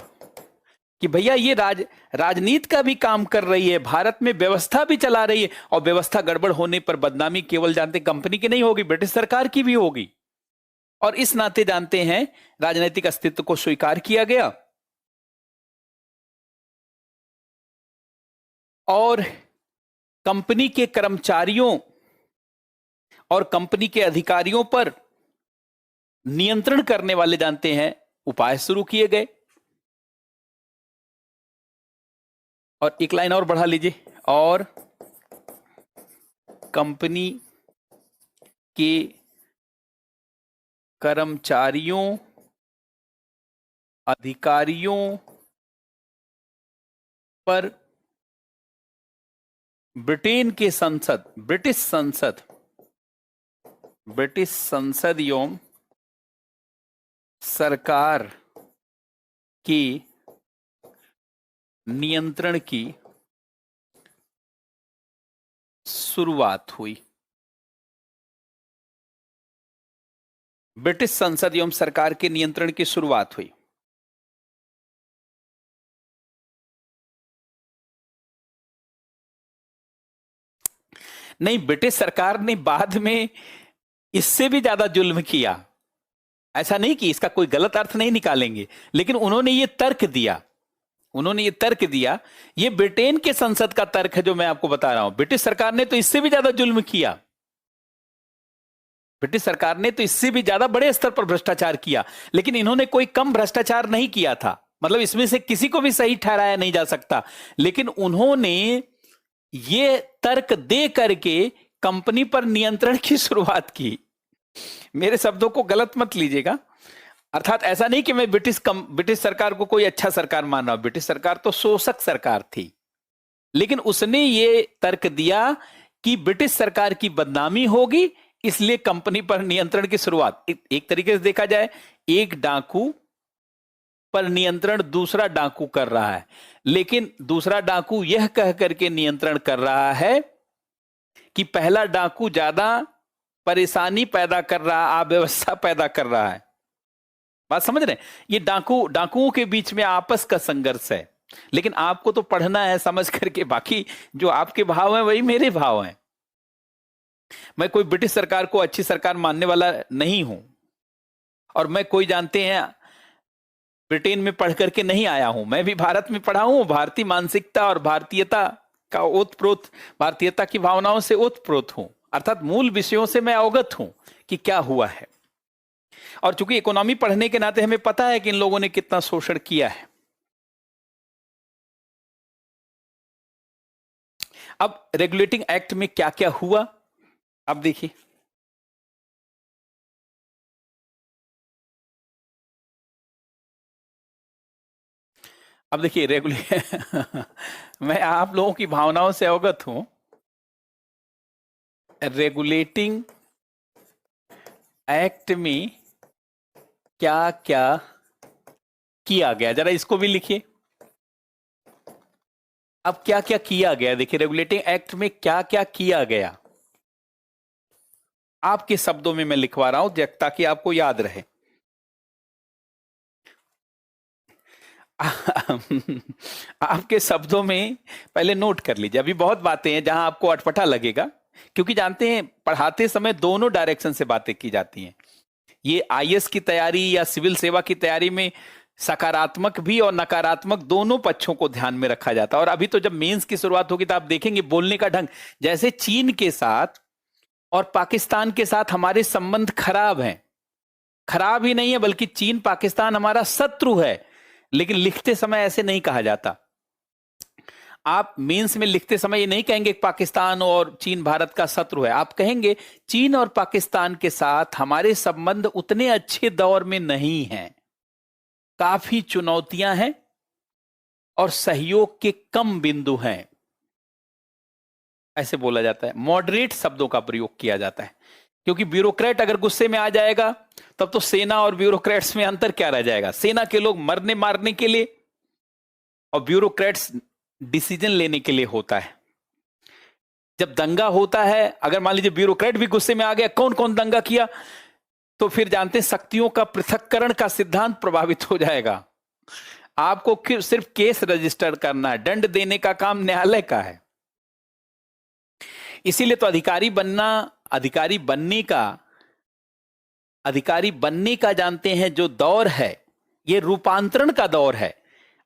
कि भैया ये राजनीति का भी काम कर रही है, भारत में व्यवस्था भी चला रही है। और व्यवस्था गड़बड़ होने पर बदनामी केवल जानते कंपनी की नहीं होगी, ब्रिटिश सरकार की भी होगी। और इस नाते जानते हैं राजनीतिक अस्तित्व को स्वीकार किया गया। और कंपनी के कर्मचारियों और कंपनी के अधिकारियों पर नियंत्रण करने वाले जानते हैं उपाय शुरू किए गए। और एक लाइन और बढ़ा लीजिए, और कंपनी के कर्मचारियों अधिकारियों पर ब्रिटिश संसद एवं सरकार की नियंत्रण की शुरुआत हुई। ब्रिटिश संसद एवं सरकार के नियंत्रण की शुरुआत हुई। नहीं, ब्रिटिश सरकार ने बाद में इससे भी ज्यादा जुल्म किया। ऐसा नहीं कि इसका कोई गलत अर्थ नहीं निकालेंगे, लेकिन उन्होंने ये तर्क दिया। ये ब्रिटेन के संसद का तर्क है जो मैं आपको बता रहा हूं। ब्रिटिश सरकार ने तो इससे भी ज्यादा जुल्म किया। ब्रिटिश सरकार ने तो इससे भी ज्यादा बड़े स्तर पर भ्रष्टाचार किया, लेकिन इन्होंने कोई कम भ्रष्टाचार नहीं किया था। मतलब इसमें से किसी को भी सही ठहराया नहीं जा सकता, लेकिन उन्होंने ये तर्क दे करके कंपनी पर नियंत्रण की शुरुआत की। मेरे शब्दों को गलत मत लीजिएगा। अर्थात ऐसा नहीं कि मैं ब्रिटिश सरकार को कोई अच्छा सरकार मान रहा हूं। ब्रिटिश सरकार तो शोषक सरकार थी, लेकिन उसने ये तर्क दिया कि ब्रिटिश सरकार की बदनामी होगी, इसलिए कंपनी पर नियंत्रण की शुरुआत, एक तरीके से देखा जाए, एक डाकू पर नियंत्रण दूसरा डाकू कर रहा है, लेकिन दूसरा डाकू यह कह करके नियंत्रण कर रहा है कि पहला डाकू ज्यादा परेशानी पैदा कर रहा, अव्यवस्था पैदा कर रहा है। बात समझ रहे हैं? ये डाकुओं के बीच में आपस का संघर्ष है, लेकिन आपको तो पढ़ना है समझ करके, बाकी जो आपके भाव हैं वही मेरे भाव हैं। मैं कोई ब्रिटिश सरकार को अच्छी सरकार मानने वाला नहीं हूं, और मैं कोई जानते हैं ब्रिटेन में पढ़ करके नहीं आया हूं, मैं भी भारत में पढ़ा हूं। भारतीय मानसिकता और भारतीयता का ओतप्रोत, भारतीयता की भावनाओं से ओतप्रोत हूं, अर्थात मूल विषयों से मैं अवगत हूं कि क्या हुआ है। और चूंकि इकोनॉमी पढ़ने के नाते हमें पता है कि इन लोगों ने कितना शोषण किया है। अब रेगुलेटिंग एक्ट में क्या क्या हुआ, अब देखिए। अब देखिए मैं आप लोगों की भावनाओं से अवगत हूं। रेगुलेटिंग एक्ट में क्या क्या किया गया, जरा इसको भी लिखिए। अब क्या क्या किया गया, देखिए रेगुलेटिंग एक्ट में क्या क्या किया गया, आपके शब्दों में मैं लिखवा रहा हूं ताकि आपको याद रहे। आपके शब्दों में पहले नोट कर लीजिए, अभी बहुत बातें हैं जहां आपको अटपटा लगेगा, क्योंकि जानते हैं पढ़ाते समय दोनों डायरेक्शन से बातें की जाती हैं। ये आईएएस की तैयारी या सिविल सेवा की तैयारी में सकारात्मक भी और नकारात्मक दोनों पक्षों को ध्यान में रखा जाता है। और अभी तो जब मेंस की शुरुआत होगी तो आप देखेंगे बोलने का ढंग, जैसे चीन के साथ और पाकिस्तान के साथ हमारे संबंध खराब हैं। खराब ही नहीं है, बल्कि चीन पाकिस्तान हमारा शत्रु है, लेकिन लिखते समय ऐसे नहीं कहा जाता। आप मेंस में लिखते समय ये नहीं कहेंगे पाकिस्तान और चीन भारत का शत्रु है, आप कहेंगे चीन और पाकिस्तान के साथ हमारे संबंध उतने अच्छे दौर में नहीं हैं, काफी चुनौतियां हैं और सहयोग के कम बिंदु हैं, ऐसे बोला जाता है। मॉडरेट शब्दों का प्रयोग किया जाता है, क्योंकि ब्यूरोक्रेट अगर गुस्से में आ जाएगा तब तो सेना और ब्यूरोक्रेट्स में अंतर क्या रह जाएगा। सेना के लोग मरने मारने के लिए और ब्यूरोक्रेट्स डिसीजन लेने के लिए होता है। जब दंगा होता है, अगर मान लीजिए ब्यूरोक्रेट भी गुस्से में आ गया, कौन कौन दंगा किया, तो फिर जानते हैं शक्तियों का पृथक्करण का सिद्धांत प्रभावित हो जाएगा। आपको सिर्फ केस रजिस्टर करना है, दंड देने का काम न्यायालय का है। इसीलिए तो अधिकारी बनने का जानते हैं जो दौर है, ये रूपांतरण का दौर है।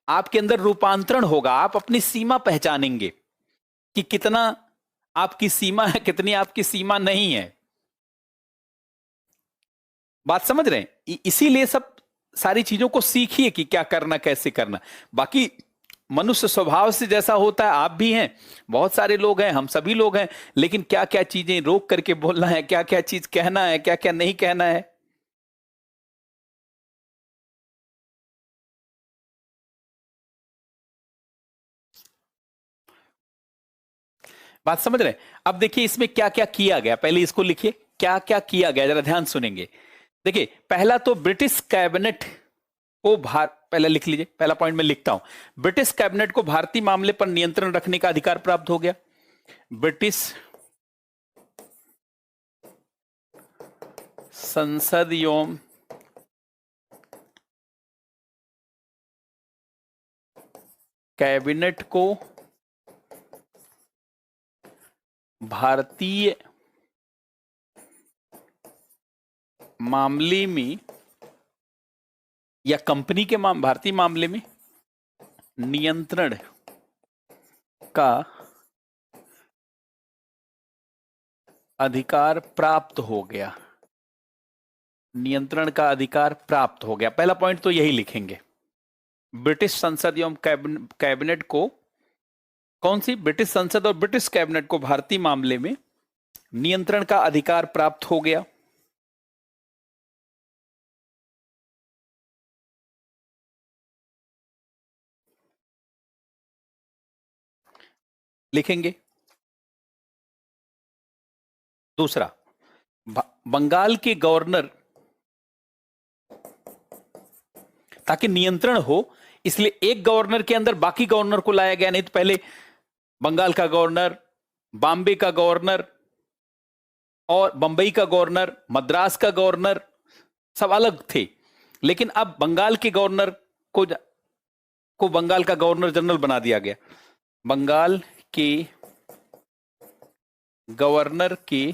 आपके अंदर रूपांतरण होगा, आप अपनी सीमा पहचानेंगे कि कितना आपकी सीमा है, कितनी आपकी सीमा नहीं है। बात समझ रहे हैं? इसीलिए सब सारी चीजों को सीखिए कि क्या करना, कैसे करना। बाकी मनुष्य स्वभाव से जैसा होता है, आप भी हैं, बहुत सारे लोग हैं, हम सभी लोग हैं, लेकिन क्या क्या चीजें रोक करके बोलना है, क्या क्या चीज कहना है, क्या क्या नहीं कहना है। बात समझ रहे हैं? अब देखिए इसमें क्या क्या किया गया, पहले इसको लिखिए, क्या क्या किया गया, जरा ध्यान सुनेंगे। देखिए पहला तो ब्रिटिश कैबिनेट को पहले लिख लीजिए, पहला पॉइंट मैं लिखता हूं। ब्रिटिश कैबिनेट को भारतीय मामले पर नियंत्रण रखने का अधिकार प्राप्त हो गया। ब्रिटिश संसद एवं कैबिनेट को भारतीय मामले में या कंपनी के भारतीय मामले में नियंत्रण का अधिकार प्राप्त हो गया। नियंत्रण का अधिकार प्राप्त हो गया, पहला पॉइंट तो यही लिखेंगे। ब्रिटिश संसद एवं कैबिनेट को, कौन सी? ब्रिटिश संसद और ब्रिटिश कैबिनेट को भारतीय मामले में नियंत्रण का अधिकार प्राप्त हो गया। लिखेंगे। दूसरा, बंगाल के गवर्नर, ताकि नियंत्रण हो इसलिए एक गवर्नर के अंदर बाकी गवर्नर को लाया गया। नहीं तो पहले बंगाल का गवर्नर, बॉम्बे का गवर्नर और बंबई का गवर्नर, मद्रास का गवर्नर सब अलग थे। लेकिन अब बंगाल के गवर्नर को बंगाल का गवर्नर जनरल बना दिया गया। बंगाल के गवर्नर के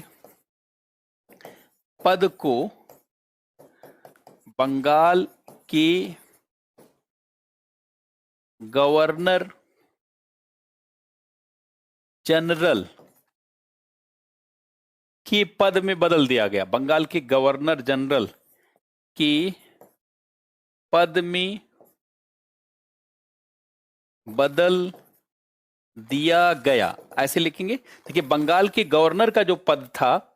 पद को बंगाल के गवर्नर जनरल के पद में बदल दिया गया। बंगाल के गवर्नर जनरल के पद में बदल दिया गया, ऐसे लिखेंगे। देखिए, बंगाल के गवर्नर का जो पद था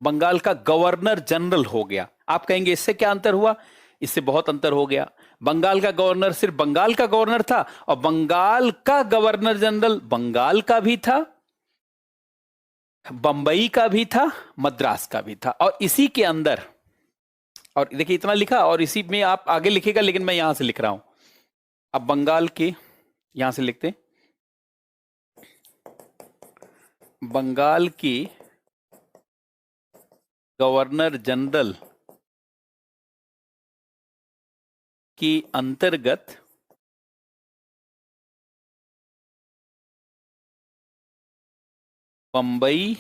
बंगाल का गवर्नर जनरल हो गया। आप कहेंगे इससे क्या अंतर हुआ? इससे बहुत अंतर हो गया। बंगाल का गवर्नर सिर्फ बंगाल का गवर्नर था और बंगाल का गवर्नर जनरल बंगाल का भी था, बंबई का भी था, मद्रास का भी था। और इसी के अंदर, और देखिए इतना लिखा और इसी में आप आगे लिखेगा, लेकिन मैं यहां से लिख रहा हूं। अब बंगाल के, यहां से लिखते, बंगाल के गवर्नर जनरल के अंतर्गत बंबई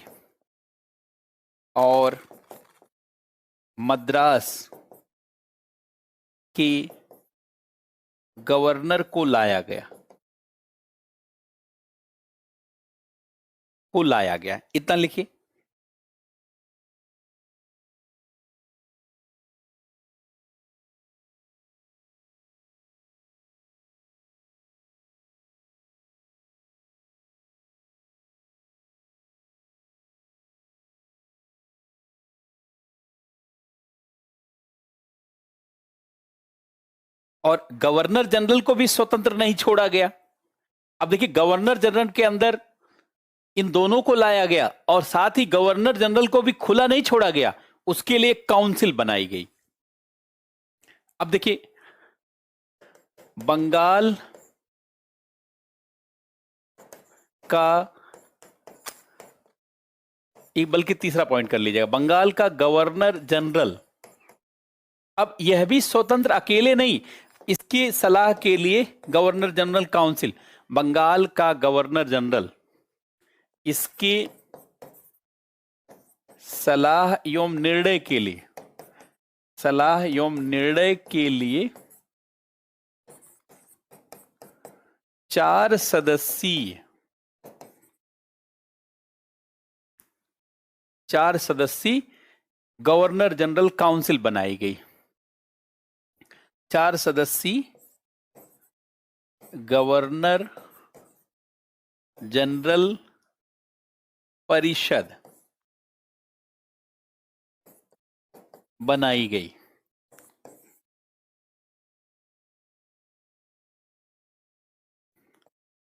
और मद्रास के गवर्नर को लाया गया, इतना लिखिए। और गवर्नर जनरल को भी स्वतंत्र नहीं छोड़ा गया। अब देखिए, गवर्नर जनरल के अंदर इन दोनों को लाया गया और साथ ही गवर्नर जनरल को भी खुला नहीं छोड़ा गया, उसके लिए काउंसिल बनाई गई। अब देखिए, बंगाल का एक, बल्कि तीसरा पॉइंट कर लीजिएगा, बंगाल का गवर्नर जनरल अब यह भी स्वतंत्र अकेले नहीं, इसकी सलाह के लिए गवर्नर जनरल काउंसिल, बंगाल का गवर्नर जनरल इसकी सलाह एवं निर्णय के लिए, सलाह एवं निर्णय के लिए 4 सदस्यीय गवर्नर जनरल काउंसिल बनाई गई। 4 सदस्यीय गवर्नर जनरल परिषद बनाई गई।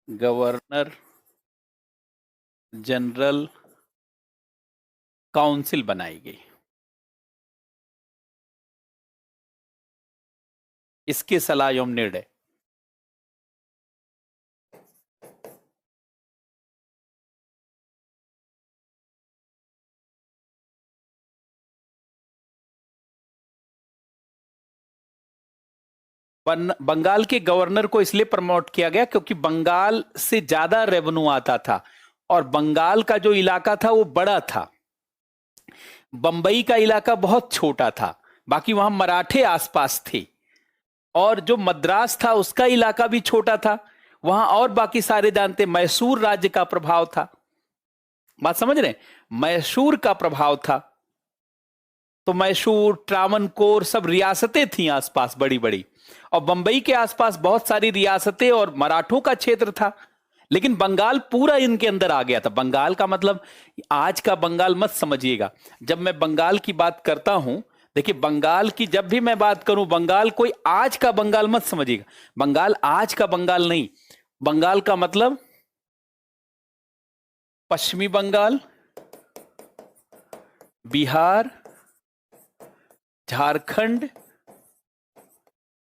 गवर्नर जनरल काउंसिल बनाई गई। इसके सलाह एवं निर्णय बंगाल के गवर्नर को इसलिए प्रमोट किया गया क्योंकि बंगाल से ज्यादा रेवेन्यू आता था और बंगाल का जो इलाका था वो बड़ा था, बंबई का इलाका बहुत छोटा था, बाकी वहां मराठे आसपास थे, और जो मद्रास था उसका इलाका भी छोटा था, वहां और बाकी सारे जानते, मैसूर राज्य का प्रभाव था। बात समझ रहे हैं? मैसूर का प्रभाव था, तो मैसूर, ट्रावनकोर सब रियासतें थी आसपास बड़ी बड़ी, और बंबई के आसपास बहुत सारी रियासतें और मराठों का क्षेत्र था। लेकिन बंगाल पूरा इनके अंदर आ गया था। बंगाल का मतलब आज का बंगाल मत समझिएगा। जब मैं बंगाल की बात करता हूं, देखिए बंगाल की जब भी मैं बात करूं, बंगाल कोई आज का बंगाल मत समझिएगा। बंगाल आज का बंगाल नहीं, बंगाल का मतलब पश्चिमी बंगाल, बिहार, झारखंड,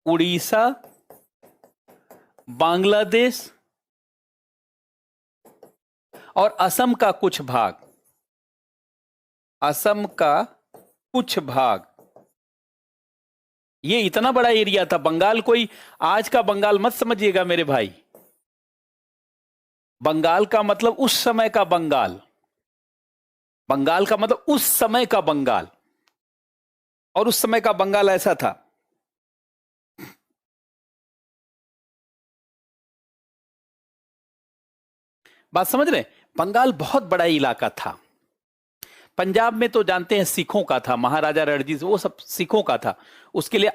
उड़ीसा, बांग्लादेश और असम का कुछ भाग। असम का कुछ भाग, ये इतना बड़ा एरिया था। बंगाल कोई आज का बंगाल मत समझिएगा मेरे भाई। बंगाल का मतलब उस समय का बंगाल। बंगाल का मतलब उस समय का बंगाल, और उस समय का बंगाल ऐसा था। बात समझ रहे? बंगाल बहुत बड़ा इलाका था। पंजाब में तो जानते हैं सिखों का था, महाराजा रणजीत, वो सब सिखों का था। उसके लिए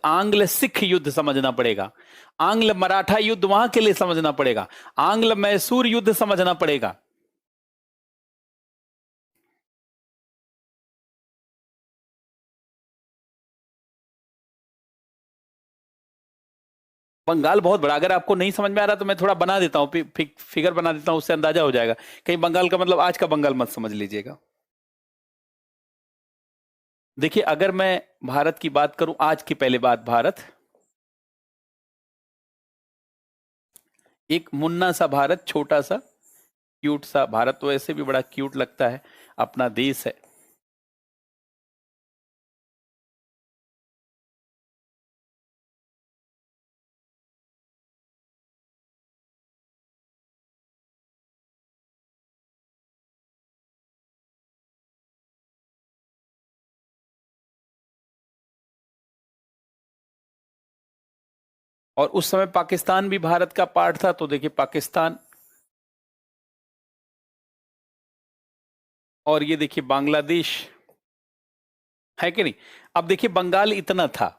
आंग्ल सिख युद्ध समझना पड़ेगा, आंग्ल मराठा युद्ध वहां के लिए समझना पड़ेगा, आंग्ल मैसूर युद्ध समझना पड़ेगा। बंगाल बहुत बड़ा। अगर आपको नहीं समझ में आ रहा तो मैं थोड़ा बना देता हूँ, फिगर बना देता हूँ, उससे अंदाजा हो जाएगा। कहीं बंगाल का मतलब आज का बंगाल मत समझ लीजिएगा। देखिए, अगर मैं भारत की बात करूं, आज की पहले बात, भारत एक मुन्ना सा भारत, छोटा सा क्यूट सा भारत, तो ऐसे भी बड़ा क्यूट लगता है, अपना देश है। और उस समय पाकिस्तान भी भारत का पार्ट था। तो देखिए, पाकिस्तान, और ये देखिए बांग्लादेश, है कि नहीं? अब देखिए, बंगाल इतना था,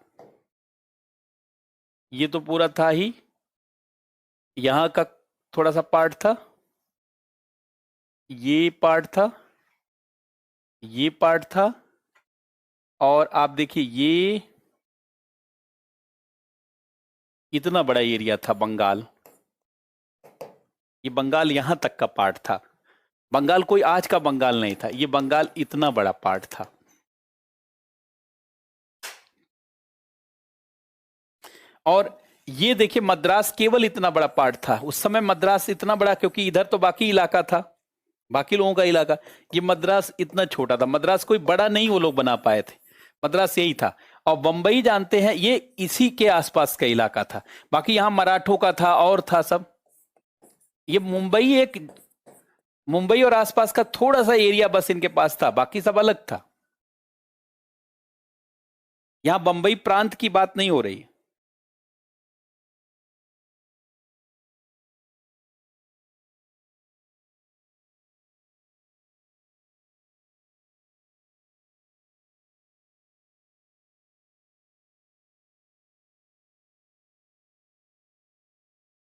ये तो पूरा था ही, यहां का थोड़ा सा पार्ट था, ये पार्ट था, ये पार्ट था, और आप देखिए ये इतना बड़ा एरिया था बंगाल। ये बंगाल यहां तक का पार्ट था। बंगाल कोई आज का बंगाल नहीं था, ये बंगाल इतना बड़ा पार्ट था। और ये देखिए, मद्रास केवल इतना बड़ा पार्ट था उस समय। मद्रास इतना बड़ा क्योंकि इधर तो बाकी इलाका था, बाकी लोगों का इलाका। ये मद्रास इतना छोटा था। मद्रास कोई बड़ा नहीं वो लोग बना पाए थे, मद्रास यही था। और बंबई जानते हैं, ये इसी के आसपास का इलाका था। बाकी यहां मराठों का था और था सब। ये मुंबई एक, मुंबई और आसपास का थोड़ा सा एरिया बस इनके पास था, बाकी सब अलग था। यहां बंबई प्रांत की बात नहीं हो रही।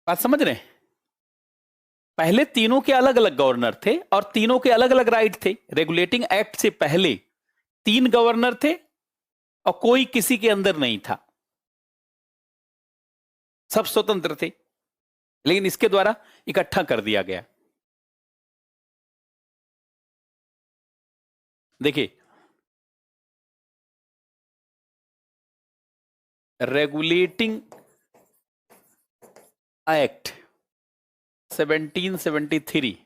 बात समझ रहे हैं? पहले तीनों के अलग अलग गवर्नर थे और तीनों के अलग अलग राइट थे। रेगुलेटिंग एक्ट से पहले तीन गवर्नर थे और कोई किसी के अंदर नहीं था, सब स्वतंत्र थे। लेकिन इसके द्वारा इकट्ठा कर दिया गया। देखिए, रेगुलेटिंग एक्ट 1773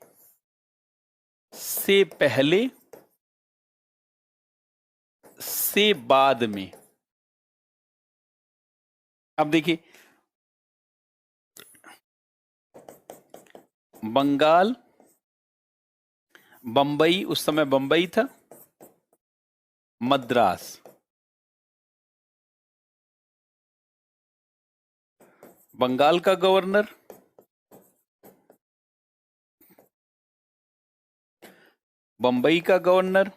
से पहले से बाद में, अब देखिए, बंगाल, बंबई, उस समय बंबई था, मद्रास, बंगाल का गवर्नर, बंबई का गवर्नर,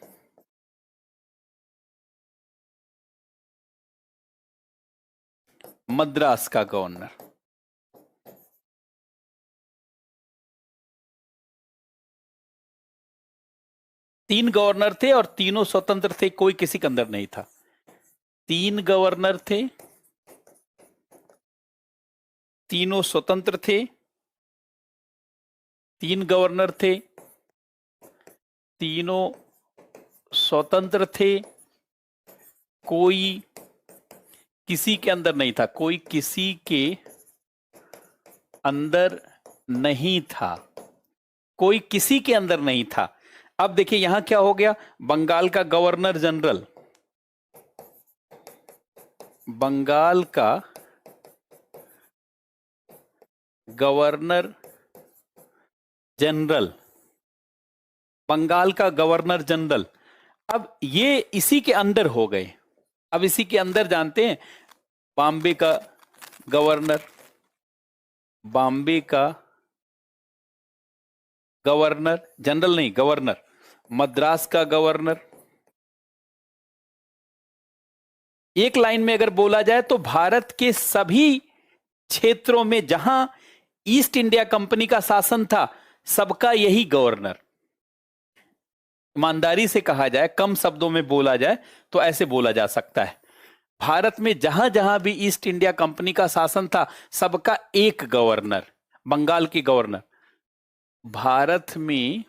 मद्रास का गवर्नर। तीन गवर्नर थे और तीनों स्वतंत्र थे, कोई किसी के अंदर नहीं था। तीन गवर्नर थे, तीनों स्वतंत्र थे। तीन गवर्नर थे, तीनों स्वतंत्र थे, कोई किसी के अंदर नहीं था, कोई किसी के अंदर नहीं था, कोई किसी के अंदर नहीं था। अब देखिए यहां क्या हो गया, बंगाल का गवर्नर जनरल, बंगाल का गवर्नर जनरल, बंगाल का गवर्नर जनरल, अब ये इसी के अंदर हो गए। अब इसी के अंदर जानते हैं, बॉम्बे का गवर्नर, बॉम्बे का गवर्नर, जनरल नहीं गवर्नर, मद्रास का गवर्नर। एक लाइन में अगर बोला जाए तो भारत के सभी क्षेत्रों में जहां ईस्ट इंडिया कंपनी का शासन था, सबका यही गवर्नर। ईमानदारी से कहा जाए, कम शब्दों में बोला जाए तो ऐसे बोला जा सकता है, भारत में जहां जहां भी ईस्ट इंडिया कंपनी का शासन था, सबका एक गवर्नर, बंगाल की गवर्नर। भारत में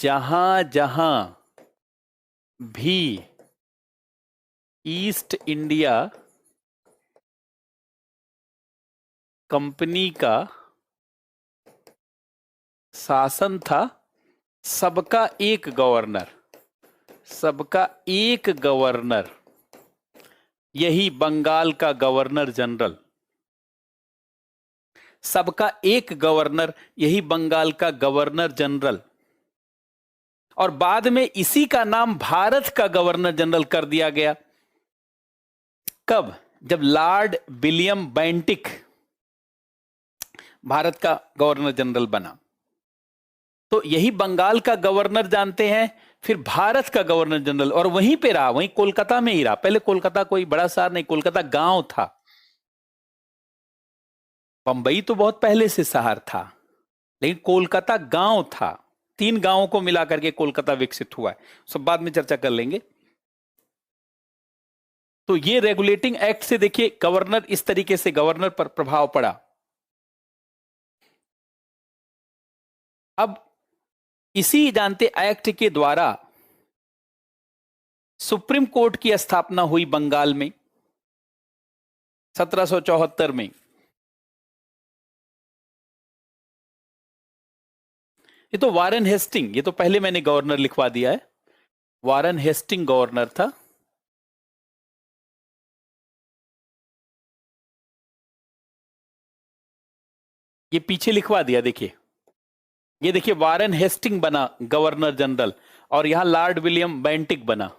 जहां जहां भी ईस्ट इंडिया कंपनी का शासन था, सबका एक गवर्नर, सबका एक गवर्नर, यही बंगाल का गवर्नर जनरल, सबका एक गवर्नर, यही बंगाल का गवर्नर जनरल। और बाद में इसी का नाम भारत का गवर्नर जनरल कर दिया गया। कब? जब लॉर्ड विलियम बेंटिक भारत का गवर्नर जनरल बना। तो यही बंगाल का गवर्नर जानते हैं, फिर भारत का गवर्नर जनरल, और वहीं पे रहा, वहीं कोलकाता में ही रहा। पहले कोलकाता कोई बड़ा शहर नहीं, कोलकाता गांव था। बंबई तो बहुत पहले से शहर था, लेकिन कोलकाता गांव था। 3 गांवों को मिलाकर के कोलकाता विकसित हुआ है, सब बाद में चर्चा कर लेंगे। तो ये रेगुलेटिंग एक्ट से देखिए गवर्नर, इस तरीके से गवर्नर पर प्रभाव पड़ा। अब इसी जानते एक्ट के द्वारा सुप्रीम कोर्ट की स्थापना हुई बंगाल में 1774 में। ये तो वारेन हेस्टिंग, ये तो पहले मैंने गवर्नर लिखवा दिया है, वारेन हेस्टिंग गवर्नर था। ये पीछे लिखवा दिया, देखिए ये देखिए वारेन हेस्टिंग बना गवर्नर जनरल, और यहां लॉर्ड विलियम बेंटिक बना।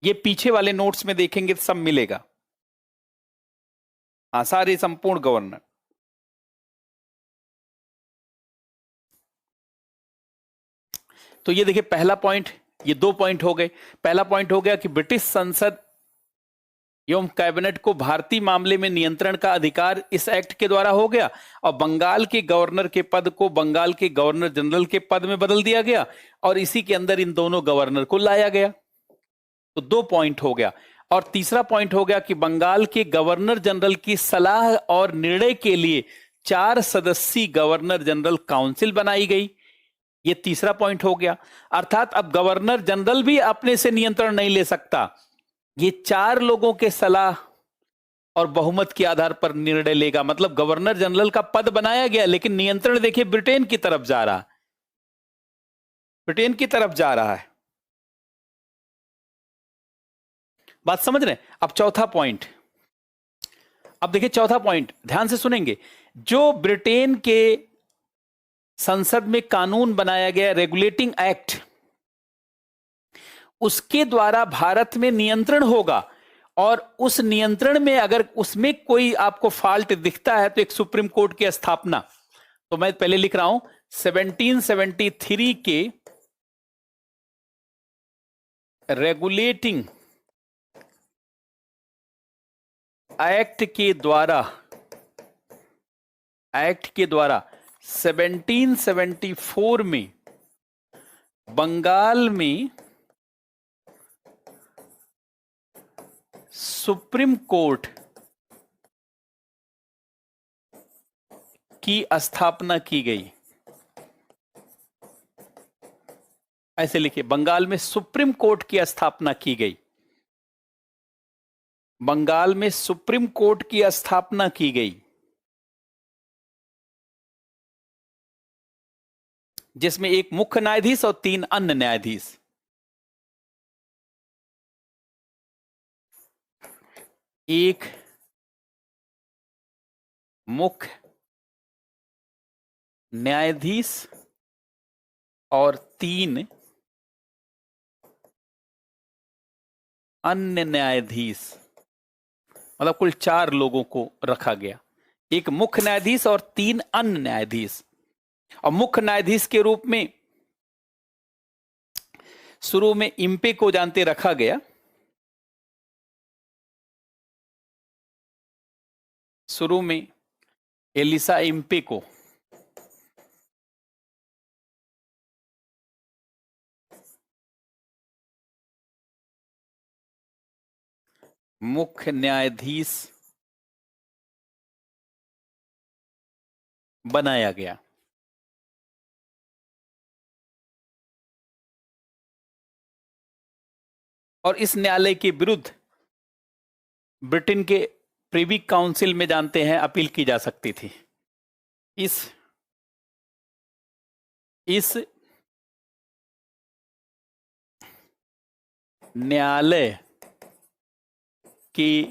ये पीछे वाले नोट्स में देखेंगे तो सब मिलेगा, हाँ सारे संपूर्ण गवर्नर। तो ये देखिए पहला पॉइंट, ये 2 पॉइंट हो गए। पहला पॉइंट हो गया कि ब्रिटिश संसद एवं कैबिनेट को भारतीय मामले में नियंत्रण का अधिकार इस एक्ट के द्वारा हो गया, और बंगाल के गवर्नर के पद को बंगाल के गवर्नर जनरल के पद में बदल दिया गया, और इसी के अंदर इन दोनों गवर्नर को लाया गया। तो 2 पॉइंट हो गया। और तीसरा पॉइंट हो गया कि बंगाल के गवर्नर जनरल की सलाह और निर्णय के लिए 4 सदस्यीय गवर्नर जनरल काउंसिल बनाई गई। ये तीसरा पॉइंट हो गया। अर्थात अब गवर्नर जनरल भी अपने से नियंत्रण नहीं ले सकता, ये 4 लोगों के सलाह और बहुमत के आधार पर निर्णय लेगा। मतलब गवर्नर जनरल का पद बनाया गया, लेकिन नियंत्रण देखिए ब्रिटेन की तरफ जा रहा है, ब्रिटेन की तरफ जा रहा है। बात समझ रहे हैं? अब चौथा पॉइंट, अब देखिए चौथा पॉइंट ध्यान से सुनेंगे। जो ब्रिटेन के संसद में कानून बनाया गया, रेगुलेटिंग एक्ट, उसके द्वारा भारत में नियंत्रण होगा, और उस नियंत्रण में अगर उसमें कोई आपको फॉल्ट दिखता है तो एक सुप्रीम कोर्ट की स्थापना। तो मैं पहले लिख रहा हूं 1773 के रेगुलेटिंग एक्ट के द्वारा, एक्ट के द्वारा 1774 में बंगाल में सुप्रीम कोर्ट की स्थापना की गई। ऐसे लिखिए, बंगाल में सुप्रीम कोर्ट की स्थापना की गई। बंगाल में सुप्रीम कोर्ट की स्थापना की गई, जिसमें एक मुख्य न्यायाधीश और 3 अन्य न्यायाधीश। एक मुख्य न्यायाधीश और 3 अन्य न्यायाधीश, मतलब कुल 4 लोगों को रखा गया। एक मुख्य न्यायाधीश और 3 अन्य न्यायाधीश। और मुख्य न्यायाधीश के रूप में शुरू में इम्पे को जानते रखा गया। शुरू में एलिसा इम्पे को मुख्य न्यायाधीश बनाया गया। और इस न्यायालय के विरुद्ध ब्रिटेन के प्रिवी काउंसिल में जानते हैं अपील की जा सकती थी। इस न्यायालय के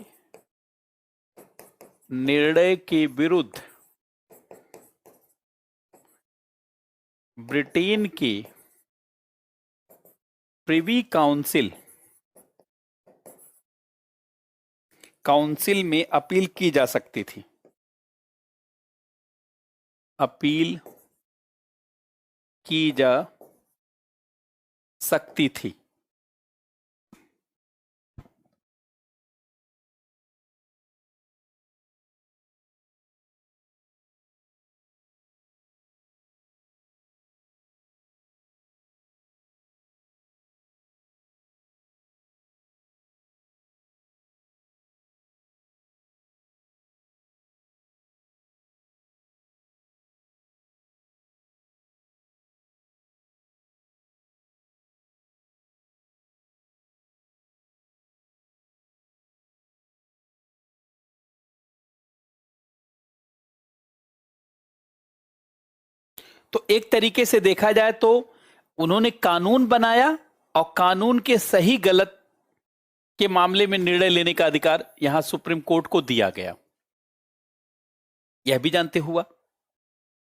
निर्णय के विरुद्ध ब्रिटेन की प्रिवी काउंसिल में अपील की जा सकती थी। अपील की जा सकती थी। तो एक तरीके से देखा जाए तो उन्होंने कानून बनाया और कानून के सही गलत के मामले में निर्णय लेने का अधिकार यहां सुप्रीम कोर्ट को दिया गया। यह भी जानते हुआ।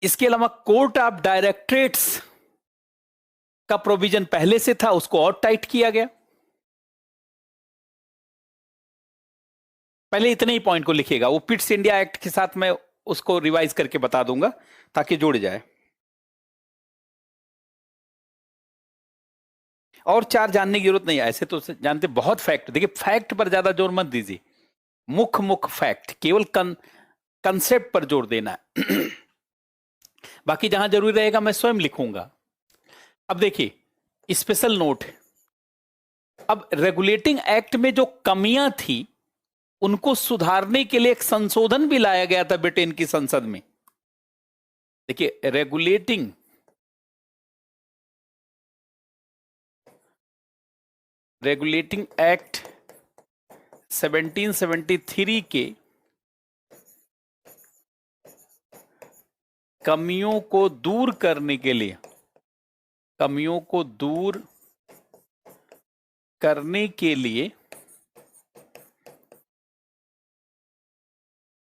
इसके अलावा कोर्ट ऑफ डायरेक्टरेट्स का प्रोविजन पहले से था, उसको और टाइट किया गया। पहले इतने ही पॉइंट को लिखिएगा, वो पिट्स इंडिया एक्ट के साथ मैं उसको रिवाइज करके बता दूंगा ताकि जुड़ जाए। और 4 जानने की जरूरत नहीं है, ऐसे तो जानते बहुत फैक्ट। देखिए फैक्ट पर ज्यादा जोर मत दीजिए, मुख्य फैक्ट, केवल कंसेप्ट पर जोर देना है। बाकी जहां जरूरी रहेगा मैं स्वयं लिखूंगा। अब देखिए स्पेशल नोट, अब रेगुलेटिंग एक्ट में जो कमियां थी उनको सुधारने के लिए एक संशोधन भी लाया गया था ब्रिटेन की संसद में। देखिए रेगुलेटिंग एक्ट 1773 के कमियों को दूर करने के लिए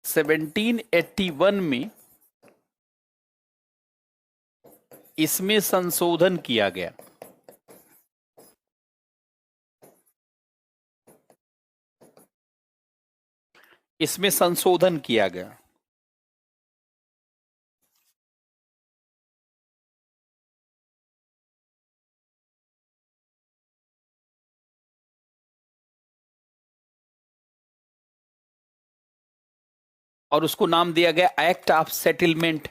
1781 में इसमें संशोधन किया गया। इसमें संशोधन किया गया। और उसको नाम दिया गया एक्ट ऑफ सेटलमेंट,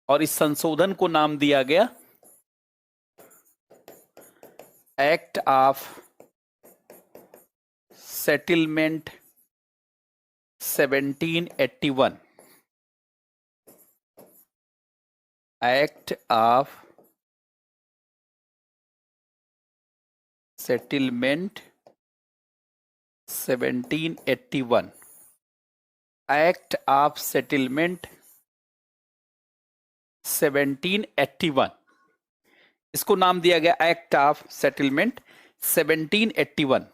और इस संशोधन को नाम दिया गया act of settlement 1781। Act of settlement 1781, act of settlement 1781, इसको नाम दिया गया एक्ट ऑफ सेटलमेंट 1781।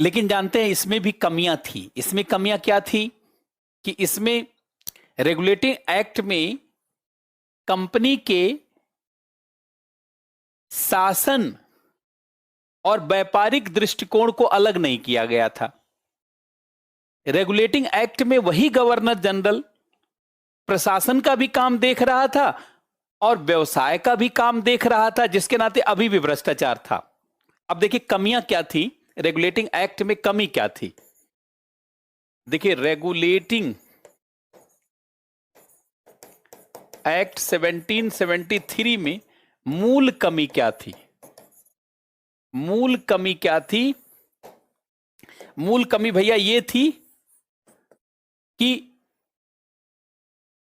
लेकिन जानते हैं इसमें भी कमियां थी। इसमें कमियां क्या थी कि इसमें रेगुलेटिंग एक्ट में कंपनी के शासन और व्यापारिक दृष्टिकोण को अलग नहीं किया गया था। रेगुलेटिंग एक्ट में वही गवर्नर जनरल प्रशासन का भी काम देख रहा था और व्यवसाय का भी काम देख रहा था, जिसके नाते अभी भी भ्रष्टाचार था। अब देखिए कमियां क्या थी, रेगुलेटिंग एक्ट में कमी क्या थी। देखिए रेगुलेटिंग एक्ट 1773 में मूल कमी क्या थी? मूल कमी क्या थी? मूल कमी भैया ये थी कि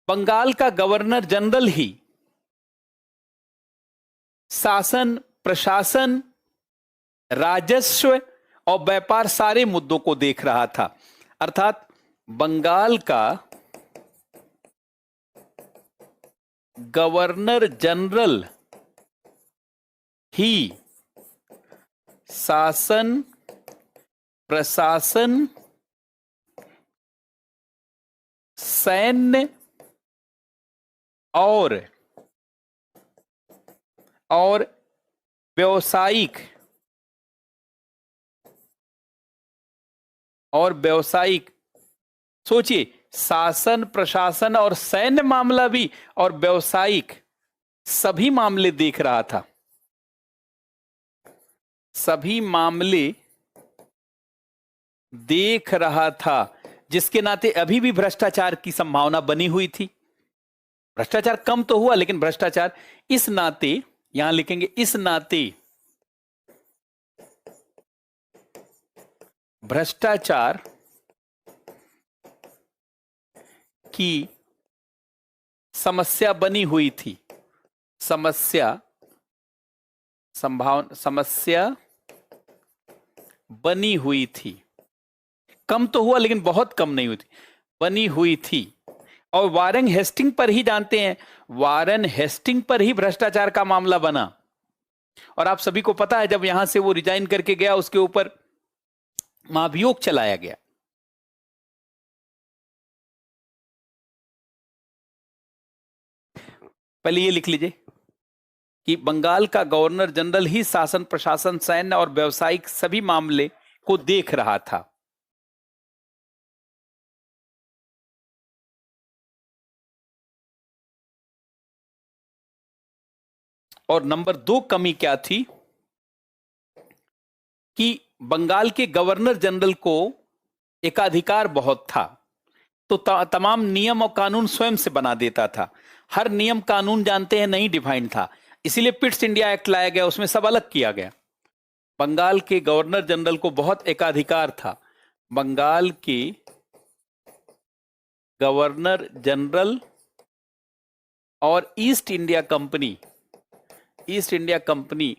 बंगाल का गवर्नर जनरल ही शासन, प्रशासन, राजस्व और व्यापार सारे मुद्दों को देख रहा था। अर्थात बंगाल का गवर्नर जनरल ही शासन, प्रशासन, सैन्य और व्यावसायिक सोचिए, शासन, प्रशासन और सैन्य मामला भी और व्यावसायिक सभी मामले देख रहा था। सभी मामले देख रहा था, जिसके नाते अभी भी भ्रष्टाचार की संभावना बनी हुई थी। भ्रष्टाचार कम तो हुआ, लेकिन भ्रष्टाचार इस नाते, यहां लिखेंगे इस नाते भ्रष्टाचार की समस्या बनी हुई थी। समस्या बनी हुई थी। कम तो हुआ लेकिन बहुत कम नहीं हुई थी, बनी हुई थी। और वारेन हेस्टिंग पर ही जानते हैं, वारेन हेस्टिंग पर ही भ्रष्टाचार का मामला बना। और आप सभी को पता है जब यहां से वो रिजाइन करके गया, उसके ऊपर महाभियोग चलाया गया। पहले ये लिख लीजिए कि बंगाल का गवर्नर जनरल ही शासन, प्रशासन, सैन्य और व्यावसायिक सभी मामले को देख रहा था। और नंबर 2 कमी क्या थी कि बंगाल के गवर्नर जनरल को एकाधिकार बहुत था, तो तमाम नियम और कानून स्वयं से बना देता था। हर नियम कानून जानते हैं नहीं डिफाइंड था, इसीलिए पिट्स इंडिया एक्ट लाया गया, उसमें सब अलग किया गया। बंगाल के गवर्नर जनरल को बहुत एकाधिकार था। बंगाल के गवर्नर जनरल और ईस्ट इंडिया कंपनी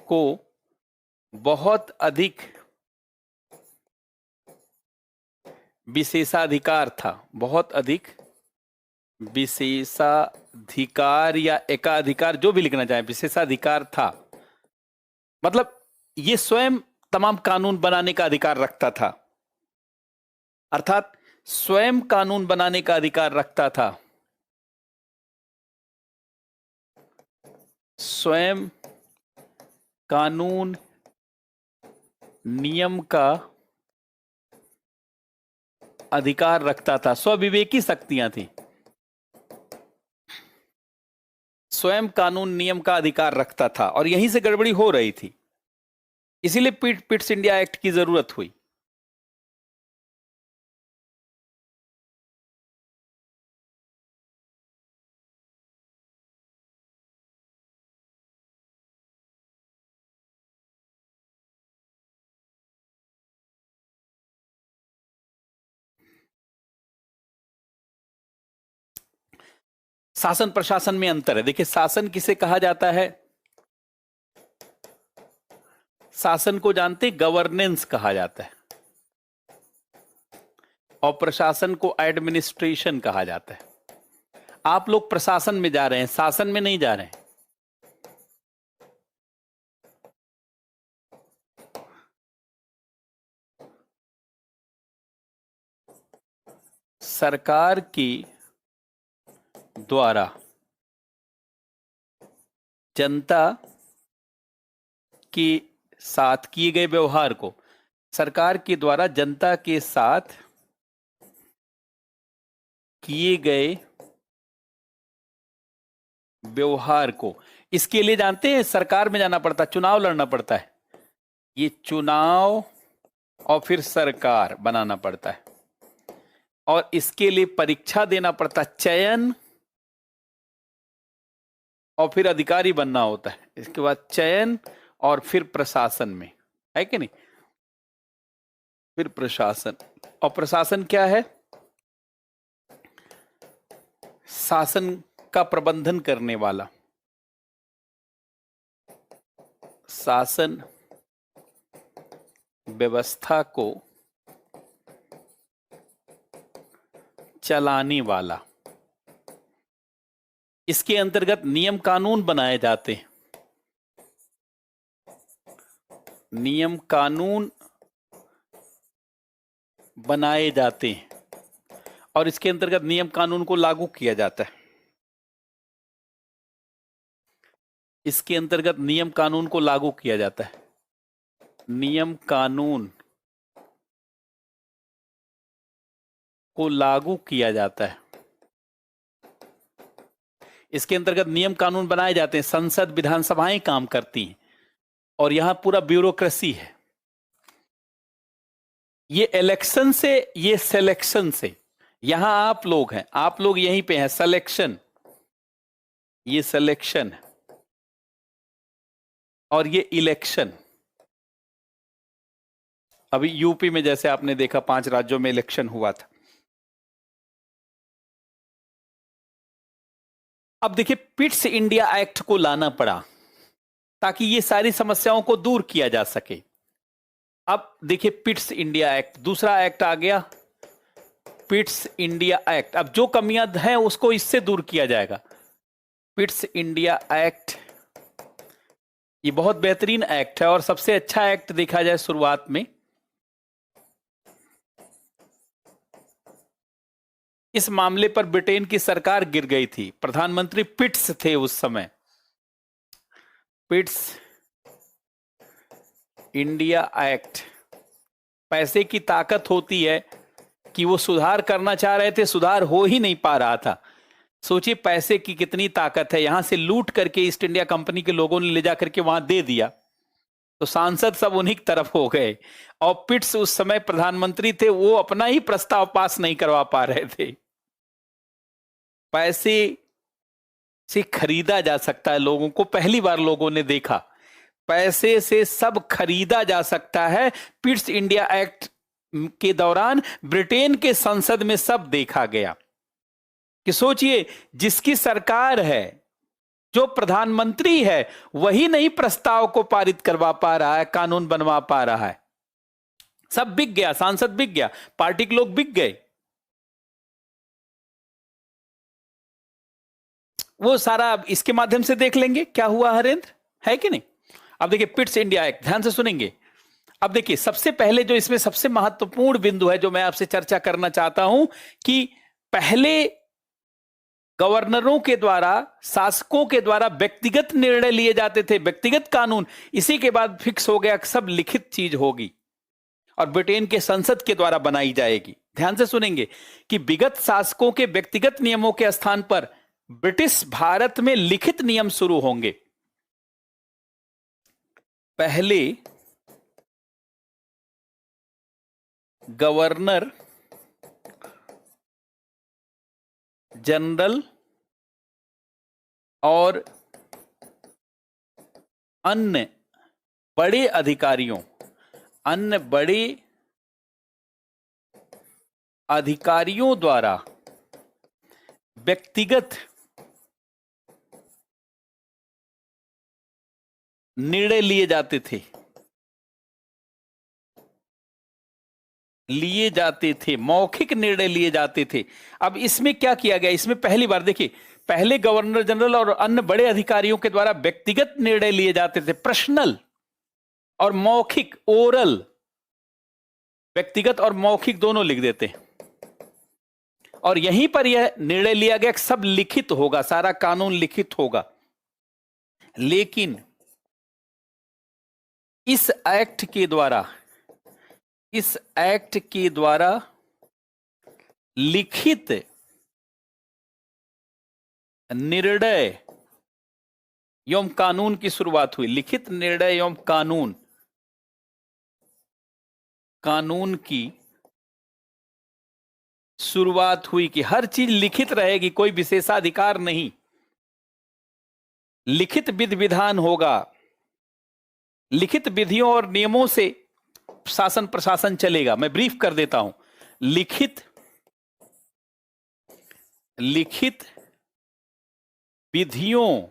को बहुत अधिक विशेषाधिकार था। बहुत अधिक विशेषाधिकार या एकाधिकार, जो भी लिखना चाहे, विशेषाधिकार था। मतलब ये स्वयं तमाम कानून बनाने का अधिकार रखता था। अर्थात स्वयं कानून बनाने का अधिकार रखता था। स्वयं कानून नियम का अधिकार रखता था। स्वविवेकी शक्तियां थी। स्वयं कानून नियम का अधिकार रखता था और यहीं से गड़बड़ी हो रही थी, इसीलिए पिट्स इंडिया एक्ट की जरूरत हुई। शासन प्रशासन में अंतर है। देखिए, शासन किसे कहा जाता है? शासन को जानते, गवर्नेंस कहा जाता है, और प्रशासन को एडमिनिस्ट्रेशन कहा जाता है। आप लोग प्रशासन में जा रहे हैं, शासन में नहीं जा रहे हैं। सरकार की द्वारा जनता के साथ किए गए व्यवहार को, सरकार के द्वारा जनता के साथ किए गए व्यवहार को, इसके लिए जानते हैं सरकार में जाना पड़ता है, चुनाव लड़ना पड़ता है। ये चुनाव और फिर सरकार बनाना पड़ता है, और इसके लिए परीक्षा देना पड़ता है, चयन, और फिर अधिकारी बनना होता है। इसके बाद चयन और फिर प्रशासन में, है कि नहीं? फिर प्रशासन, और प्रशासन क्या है? शासन का प्रबंधन करने वाला, शासन व्यवस्था को चलाने वाला। इसके अंतर्गत नियम कानून बनाए जाते हैं, नियम कानून बनाए जाते हैं, और इसके अंतर्गत नियम कानून को लागू किया जाता है। इसके अंतर्गत नियम कानून को लागू किया जाता है, नियम कानून को लागू किया जाता है। इसके अंतर्गत नियम कानून बनाए जाते हैं, संसद विधानसभाएं काम करती हैं, और यहां पूरा ब्यूरोक्रेसी है। ये इलेक्शन से, ये सिलेक्शन से, यहां आप लोग हैं, आप लोग यहीं पे हैं, सिलेक्शन, ये सिलेक्शन है, और ये इलेक्शन। अभी यूपी में जैसे आपने देखा 5 राज्यों में इलेक्शन हुआ था। अब देखिए, पिट्स इंडिया एक्ट को लाना पड़ा ताकि ये सारी समस्याओं को दूर किया जा सके। अब देखिए, पिट्स इंडिया एक्ट, दूसरा एक्ट आ गया, पिट्स इंडिया एक्ट। अब जो कमियां हैं उसको इससे दूर किया जाएगा। पिट्स इंडिया एक्ट, ये बहुत बेहतरीन एक्ट है, और सबसे अच्छा एक्ट देखा जाए शुरुआत में। इस मामले पर ब्रिटेन की सरकार गिर गई थी, प्रधानमंत्री पिट्स थे उस समय। पिट्स इंडिया एक्ट, पैसे की ताकत होती है कि वो सुधार करना चाह रहे थे, सुधार हो ही नहीं पा रहा था। सोचिए पैसे की कितनी ताकत है, यहां से लूट करके ईस्ट इंडिया कंपनी के लोगों ने ले जाकर के वहां दे दिया, तो सांसद सब उन्हीं की तरफ हो गए, और पिट्स उस समय प्रधानमंत्री थे, वो अपना ही प्रस्ताव पास नहीं करवा पा रहे थे। पैसे से खरीदा जा सकता है लोगों को, पहली बार लोगों ने देखा, पैसे से सब खरीदा जा सकता है। पिट्स इंडिया एक्ट के दौरान ब्रिटेन के संसद में सब देखा गया कि सोचिए, जिसकी सरकार है, जो प्रधानमंत्री है, वही नहीं प्रस्ताव को पारित करवा पा रहा है, कानून बनवा पा रहा है। सब बिक गया, सांसद बिक गया, पार्टी के लोग बिक गए, वो सारा इसके माध्यम से देख लेंगे क्या हुआ हरेंद्र, है कि नहीं? अब देखिए, पिट्स इंडिया एक्ट, ध्यान से सुनेंगे। अब देखिए, सबसे पहले जो इसमें सबसे महत्वपूर्ण बिंदु है जो मैं आपसे चर्चा करना चाहता हूं, कि पहले गवर्नरों के द्वारा, शासकों के द्वारा व्यक्तिगत निर्णय लिए जाते थे, व्यक्तिगत कानून। इसी के बाद फिक्स हो गया कि सब लिखित चीज होगी और ब्रिटेन के संसद के द्वारा बनाई जाएगी। ध्यान से सुनेंगे कि विगत शासकों के व्यक्तिगत नियमों के स्थान पर ब्रिटिश भारत में लिखित नियम शुरू होंगे। पहले गवर्नर जनरल और अन्य बड़े अधिकारियों द्वारा व्यक्तिगत निर्णय लिए जाते थे, मौखिक निर्णय लिए जाते थे। अब इसमें क्या किया गया, इसमें पहली बार देखिए, पहले गवर्नर जनरल और अन्य बड़े अधिकारियों के द्वारा व्यक्तिगत निर्णय लिए जाते थे, पर्सनल और मौखिक, ओरल, व्यक्तिगत और मौखिक दोनों लिख देते। और यहीं पर यह निर्णय लिया गया कि सब लिखित होगा, सारा कानून लिखित होगा। लेकिन इस एक्ट के द्वारा लिखित निर्णय एवं कानून की शुरुआत हुई। लिखित निर्णय एवं कानून की शुरुआत हुई कि हर चीज लिखित रहेगी, कोई विशेषाधिकार नहीं, लिखित विधि विधान होगा, लिखित विधियों और नियमों से शासन प्रशासन चलेगा। मैं ब्रीफ कर देता हूं। लिखित विधियों,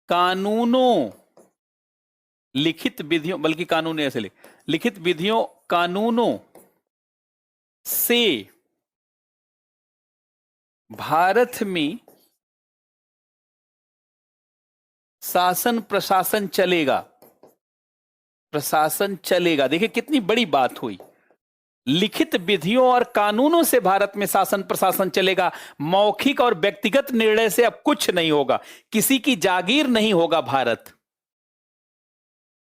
कानूनों, लिखित विधियों, बल्कि कानून ऐसे लिखित विधियों, कानूनों से भारत में शासन प्रशासन चलेगा। देखिए कितनी बड़ी बात हुई। लिखित विधियों और कानूनों से भारत में शासन प्रशासन चलेगा। मौखिक और व्यक्तिगत निर्णय से अब कुछ नहीं होगा, किसी की जागीर नहीं होगा भारत।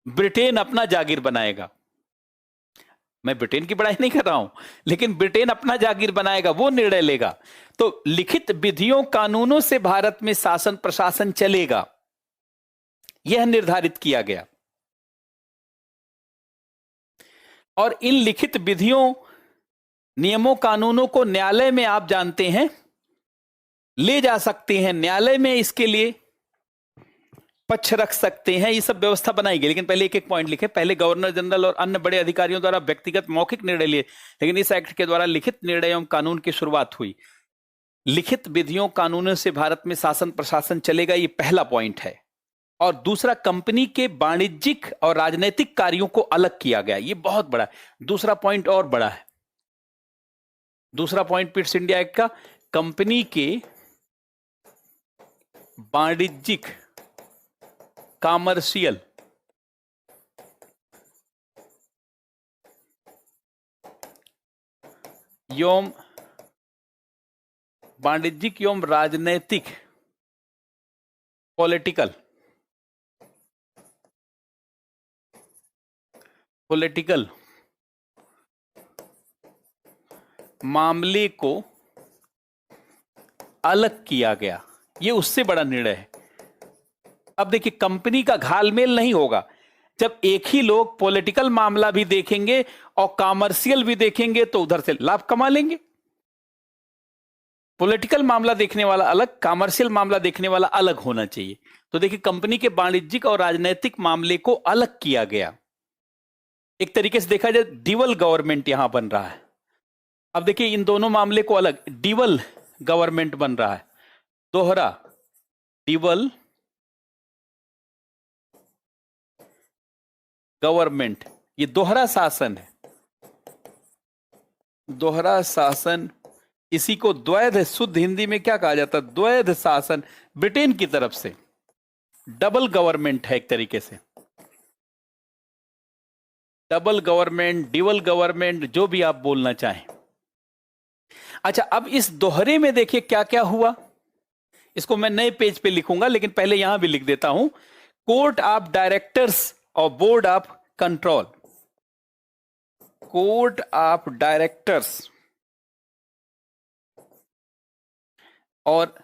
ब्रिटेन अपना जागीर बनाएगा। मैं ब्रिटेन की बड़ाई नहीं कर रहा हूं, लेकिन ब्रिटेन अपना जागीर बनाएगा, वो निर्णय लेगा। तो लिखित विधियों, कानूनों से भारत में शासन प्रशासन चलेगा, यह निर्धारित किया गया। और इन लिखित विधियों, नियमों, कानूनों को न्यायालय में आप जानते हैं ले जा सकते हैं, न्यायालय में इसके लिए पक्ष रख सकते हैं, ये सब व्यवस्था बनाई गई। लेकिन पहले एक एक पॉइंट लिखे। पहले गवर्नर जनरल और अन्य बड़े अधिकारियों द्वारा व्यक्तिगत मौखिक निर्णय लिए, लेकिन इस एक्ट के द्वारा लिखित निर्णय एवं कानून की शुरुआत हुई। लिखित विधियों, कानूनों से भारत में शासन प्रशासन चलेगा, ये पहला पॉइंट है। और दूसरा, कंपनी के वाणिज्यिक और राजनीतिक कार्यों को अलग किया गया, ये बहुत बड़ा है। दूसरा पॉइंट और बड़ा है। दूसरा पॉइंट पिट्स इंडिया एक्ट का, कंपनी के वाणिज्यिक, कॉमर्शियल एवं वाणिज्यिक एवं राजनैतिक, पॉलिटिकल मामले को अलग किया गया। ये उससे बड़ा निर्णय है। अब देखिए, कंपनी का घालमेल नहीं होगा। जब एक ही लोग पॉलिटिकल मामला भी देखेंगे और कॉमर्शियल भी देखेंगे तो उधर से लाभ कमा लेंगे। पॉलिटिकल मामला देखने वाला अलग, कॉमर्शियल मामला देखने वाला अलग होना चाहिए। तो देखिए, कंपनी के वाणिज्यिक और राजनीतिक मामले को अलग किया गया। एक तरीके से देखा जाए, ड्यूअल गवर्नमेंट यहां बन रहा है। अब देखिए, इन दोनों मामले को अलग, ड्यूअल गवर्नमेंट बन रहा है, दोहरा, ड्यूअल गवर्नमेंट, ये दोहरा शासन है। दोहरा शासन, इसी को द्वैध, शुद्ध हिंदी में क्या कहा जाता है, द्वैध शासन, ब्रिटेन की तरफ से। डबल गवर्नमेंट है एक तरीके से, डबल गवर्नमेंट, ड्यूअल गवर्नमेंट, जो भी आप बोलना चाहें। अच्छा, अब इस दोहरे में देखिए क्या क्या हुआ। इसको मैं नए पेज पे लिखूंगा, लेकिन पहले यहां भी लिख देता हूं। कोर्ट ऑफ डायरेक्टर्स और board of control, court of directors और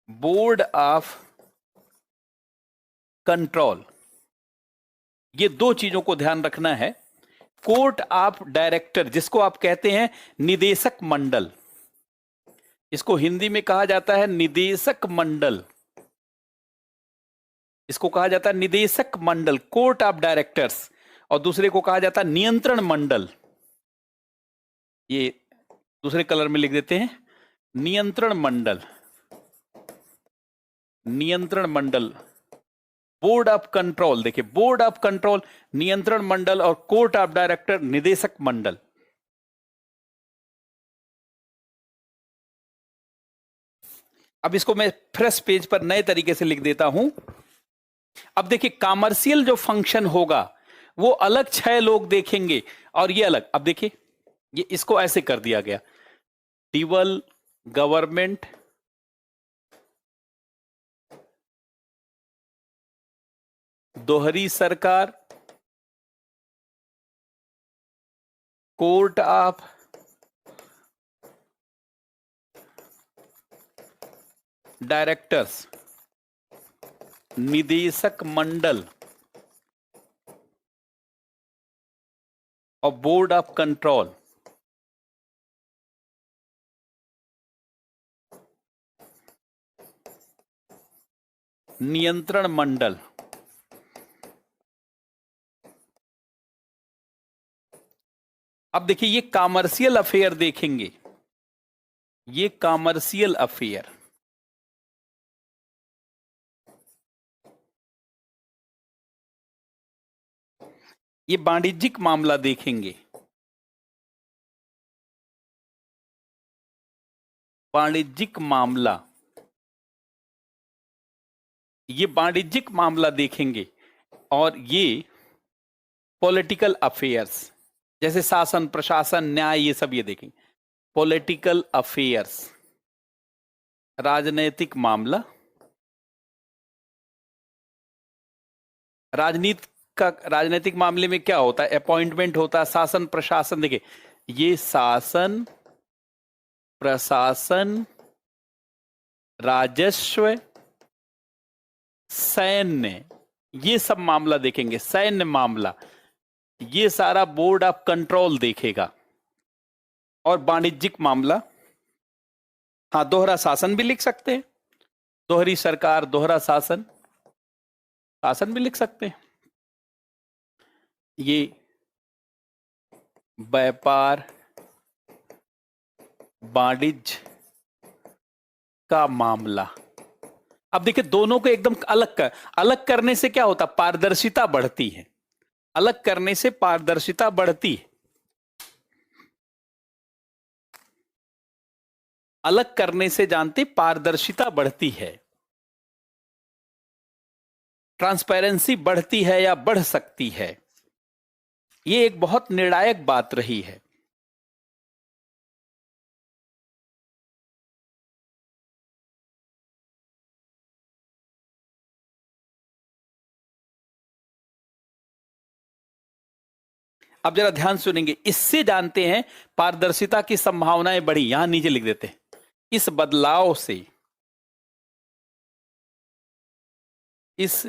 बोर्ड ऑफ कंट्रोल, ये दो चीजों को ध्यान रखना है। कोर्ट ऑफ डायरेक्टर, जिसको आप कहते हैं निदेशक मंडल, इसको हिंदी में कहा जाता है निदेशक मंडल, इसको कहा जाता है निदेशक मंडल, कोर्ट ऑफ डायरेक्टर्स। और दूसरे को कहा जाता है नियंत्रण मंडल, ये दूसरे कलर में लिख देते हैं, नियंत्रण मंडल, नियंत्रण मंडल। बोर्ड ऑफ कंट्रोल, देखिए बोर्ड ऑफ कंट्रोल नियंत्रण मंडल और कोर्ट ऑफ डायरेक्टर निदेशक मंडल। अब इसको मैं फ्रेश पेज पर नए तरीके से लिख देता हूं। अब देखिए कॉमर्शियल जो फंक्शन होगा वो अलग 6 लोग देखेंगे और ये अलग। अब देखिए ये इसको ऐसे कर दिया गया, डिवल गवर्नमेंट, दोहरी सरकार, कोर्ट ऑफ डायरेक्टर्स, निदेशक मंडल और बोर्ड ऑफ कंट्रोल। नियंत्रण मंडल। अब देखिए ये कॉमर्शियल अफेयर देखेंगे, ये कॉमर्शियल अफेयर, ये वाणिज्यिक मामला देखेंगे, वाणिज्यिक मामला, ये वाणिज्यिक मामला देखेंगे। और ये पॉलिटिकल अफेयर्स जैसे शासन प्रशासन न्याय ये सब ये देखेंगे। पॉलिटिकल अफेयर्स राजनैतिक मामला, राजनीतिक मामले में क्या होता है, अपॉइंटमेंट होता है, शासन प्रशासन। देखिए ये शासन प्रशासन राजस्व सैन्य ये सब मामला देखेंगे। सैन्य मामला ये सारा बोर्ड ऑफ कंट्रोल देखेगा। और वाणिज्यिक मामला, हाँ दोहरा शासन भी लिख सकते हैं, दोहरी सरकार दोहरा शासन, शासन भी लिख सकते हैं। ये व्यापार वाणिज्य का मामला। अब देखिए दोनों को एकदम अलग करने से क्या होता, पारदर्शिता बढ़ती है। अलग करने से पारदर्शिता बढ़ती है, अलग करने से जानते पारदर्शिता बढ़ती है, ट्रांसपेरेंसी बढ़ती है या बढ़ सकती है। यह एक बहुत निर्णायक बात रही है। अब जरा ध्यान सुनेंगे, इससे जानते हैं पारदर्शिता की संभावनाएं बढ़ी। यहां नीचे लिख देते हैं, इस बदलाव से, इस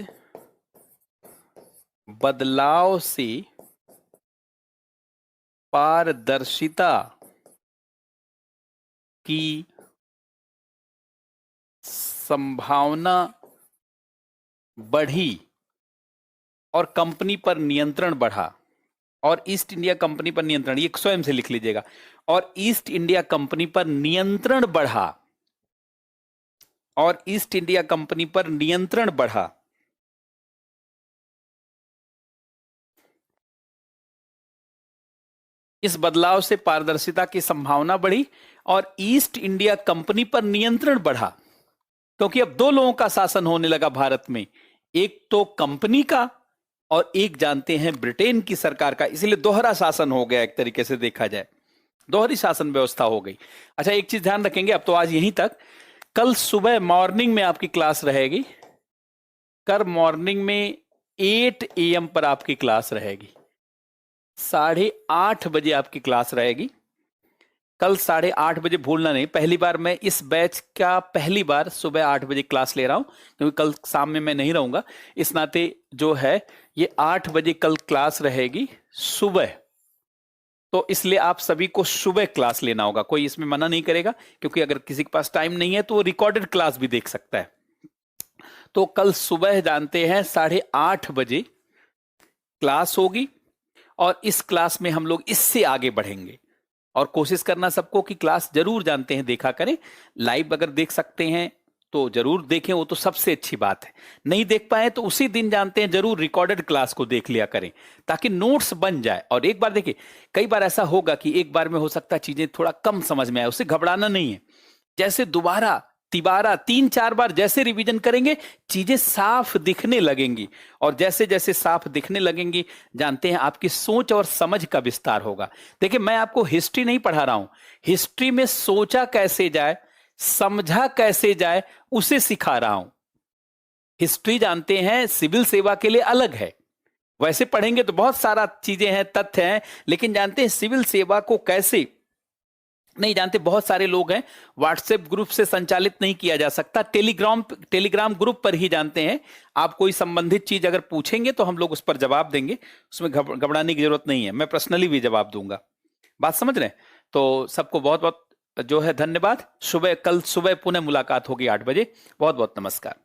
बदलाव से पारदर्शिता की संभावना बढ़ी और कंपनी पर नियंत्रण बढ़ा। और ईस्ट इंडिया कंपनी पर नियंत्रण, ये स्वयं से लिख लीजिएगा, और ईस्ट इंडिया कंपनी पर नियंत्रण बढ़ा, और ईस्ट इंडिया कंपनी पर नियंत्रण बढ़ा। इस बदलाव से पारदर्शिता की संभावना बढ़ी और ईस्ट इंडिया कंपनी पर नियंत्रण बढ़ा, क्योंकि अब 2 लोगों का शासन होने लगा भारत में, एक तो कंपनी का और एक जानते हैं ब्रिटेन की सरकार का। इसलिए दोहरा शासन हो गया, एक तरीके से देखा जाए दोहरी शासन व्यवस्था हो गई। अच्छा एक चीज ध्यान रखेंगे, अब तो आज यहीं तक। कल सुबह मॉर्निंग में आपकी क्लास रहेगी, कल मॉर्निंग में 8 AM पर आपकी क्लास रहेगी, 8:30 बजे आपकी क्लास रहेगी। कल 8:30 बजे भूलना नहीं। पहली बार मैं इस बैच का पहली बार सुबह 8 बजे क्लास ले रहा हूं, क्योंकि कल शाम में मैं नहीं रहूंगा। इस नाते जो है ये 8 बजे कल क्लास रहेगी सुबह, तो इसलिए आप सभी को सुबह क्लास लेना होगा। कोई इसमें मना नहीं करेगा, क्योंकि अगर किसी के पास टाइम नहीं है तो वो रिकॉर्डेड क्लास भी देख सकता है। तो कल सुबह जानते हैं 8:30 बजे क्लास होगी, और इस क्लास में हम लोग इससे आगे बढ़ेंगे। और कोशिश करना सबको कि क्लास जरूर जानते हैं देखा करें। लाइव अगर देख सकते हैं तो जरूर देखें, वो तो सबसे अच्छी बात है। नहीं देख पाए तो उसी दिन जानते हैं जरूर रिकॉर्डेड क्लास को देख लिया करें, ताकि नोट्स बन जाए। और एक बार देखिए, कई बार ऐसा होगा कि एक बार में हो सकता है चीजें थोड़ा कम समझ में आए, उससे घबराना नहीं है। जैसे दोबारा तिबारा 3-4 बार जैसे रिवीजन करेंगे, चीजें साफ दिखने लगेंगी। और जैसे जैसे साफ दिखने लगेंगी, जानते हैं आपकी सोच और समझ का विस्तार होगा। देखिए, मैं आपको हिस्ट्री नहीं पढ़ा रहा हूं, हिस्ट्री में सोचा कैसे जाए, समझा कैसे जाए, उसे सिखा रहा हूं। हिस्ट्री जानते हैं सिविल सेवा के लिए अलग है, वैसे पढ़ेंगे तो बहुत सारा चीजें हैं, तथ्य हैं, लेकिन जानते हैं सिविल सेवा को कैसे नहीं जानते। बहुत सारे लोग हैं, व्हाट्सएप ग्रुप से संचालित नहीं किया जा सकता, टेलीग्राम ग्रुप पर ही जानते हैं। आप कोई संबंधित चीज अगर पूछेंगे तो हम लोग उस पर जवाब देंगे, उसमें घबराने की जरूरत नहीं है, मैं पर्सनली भी जवाब दूंगा। बात समझ रहे हैं? तो सबको बहुत बहुत जो है धन्यवाद। कल सुबह पुनः मुलाकात होगी 8 बजे। बहुत बहुत नमस्कार।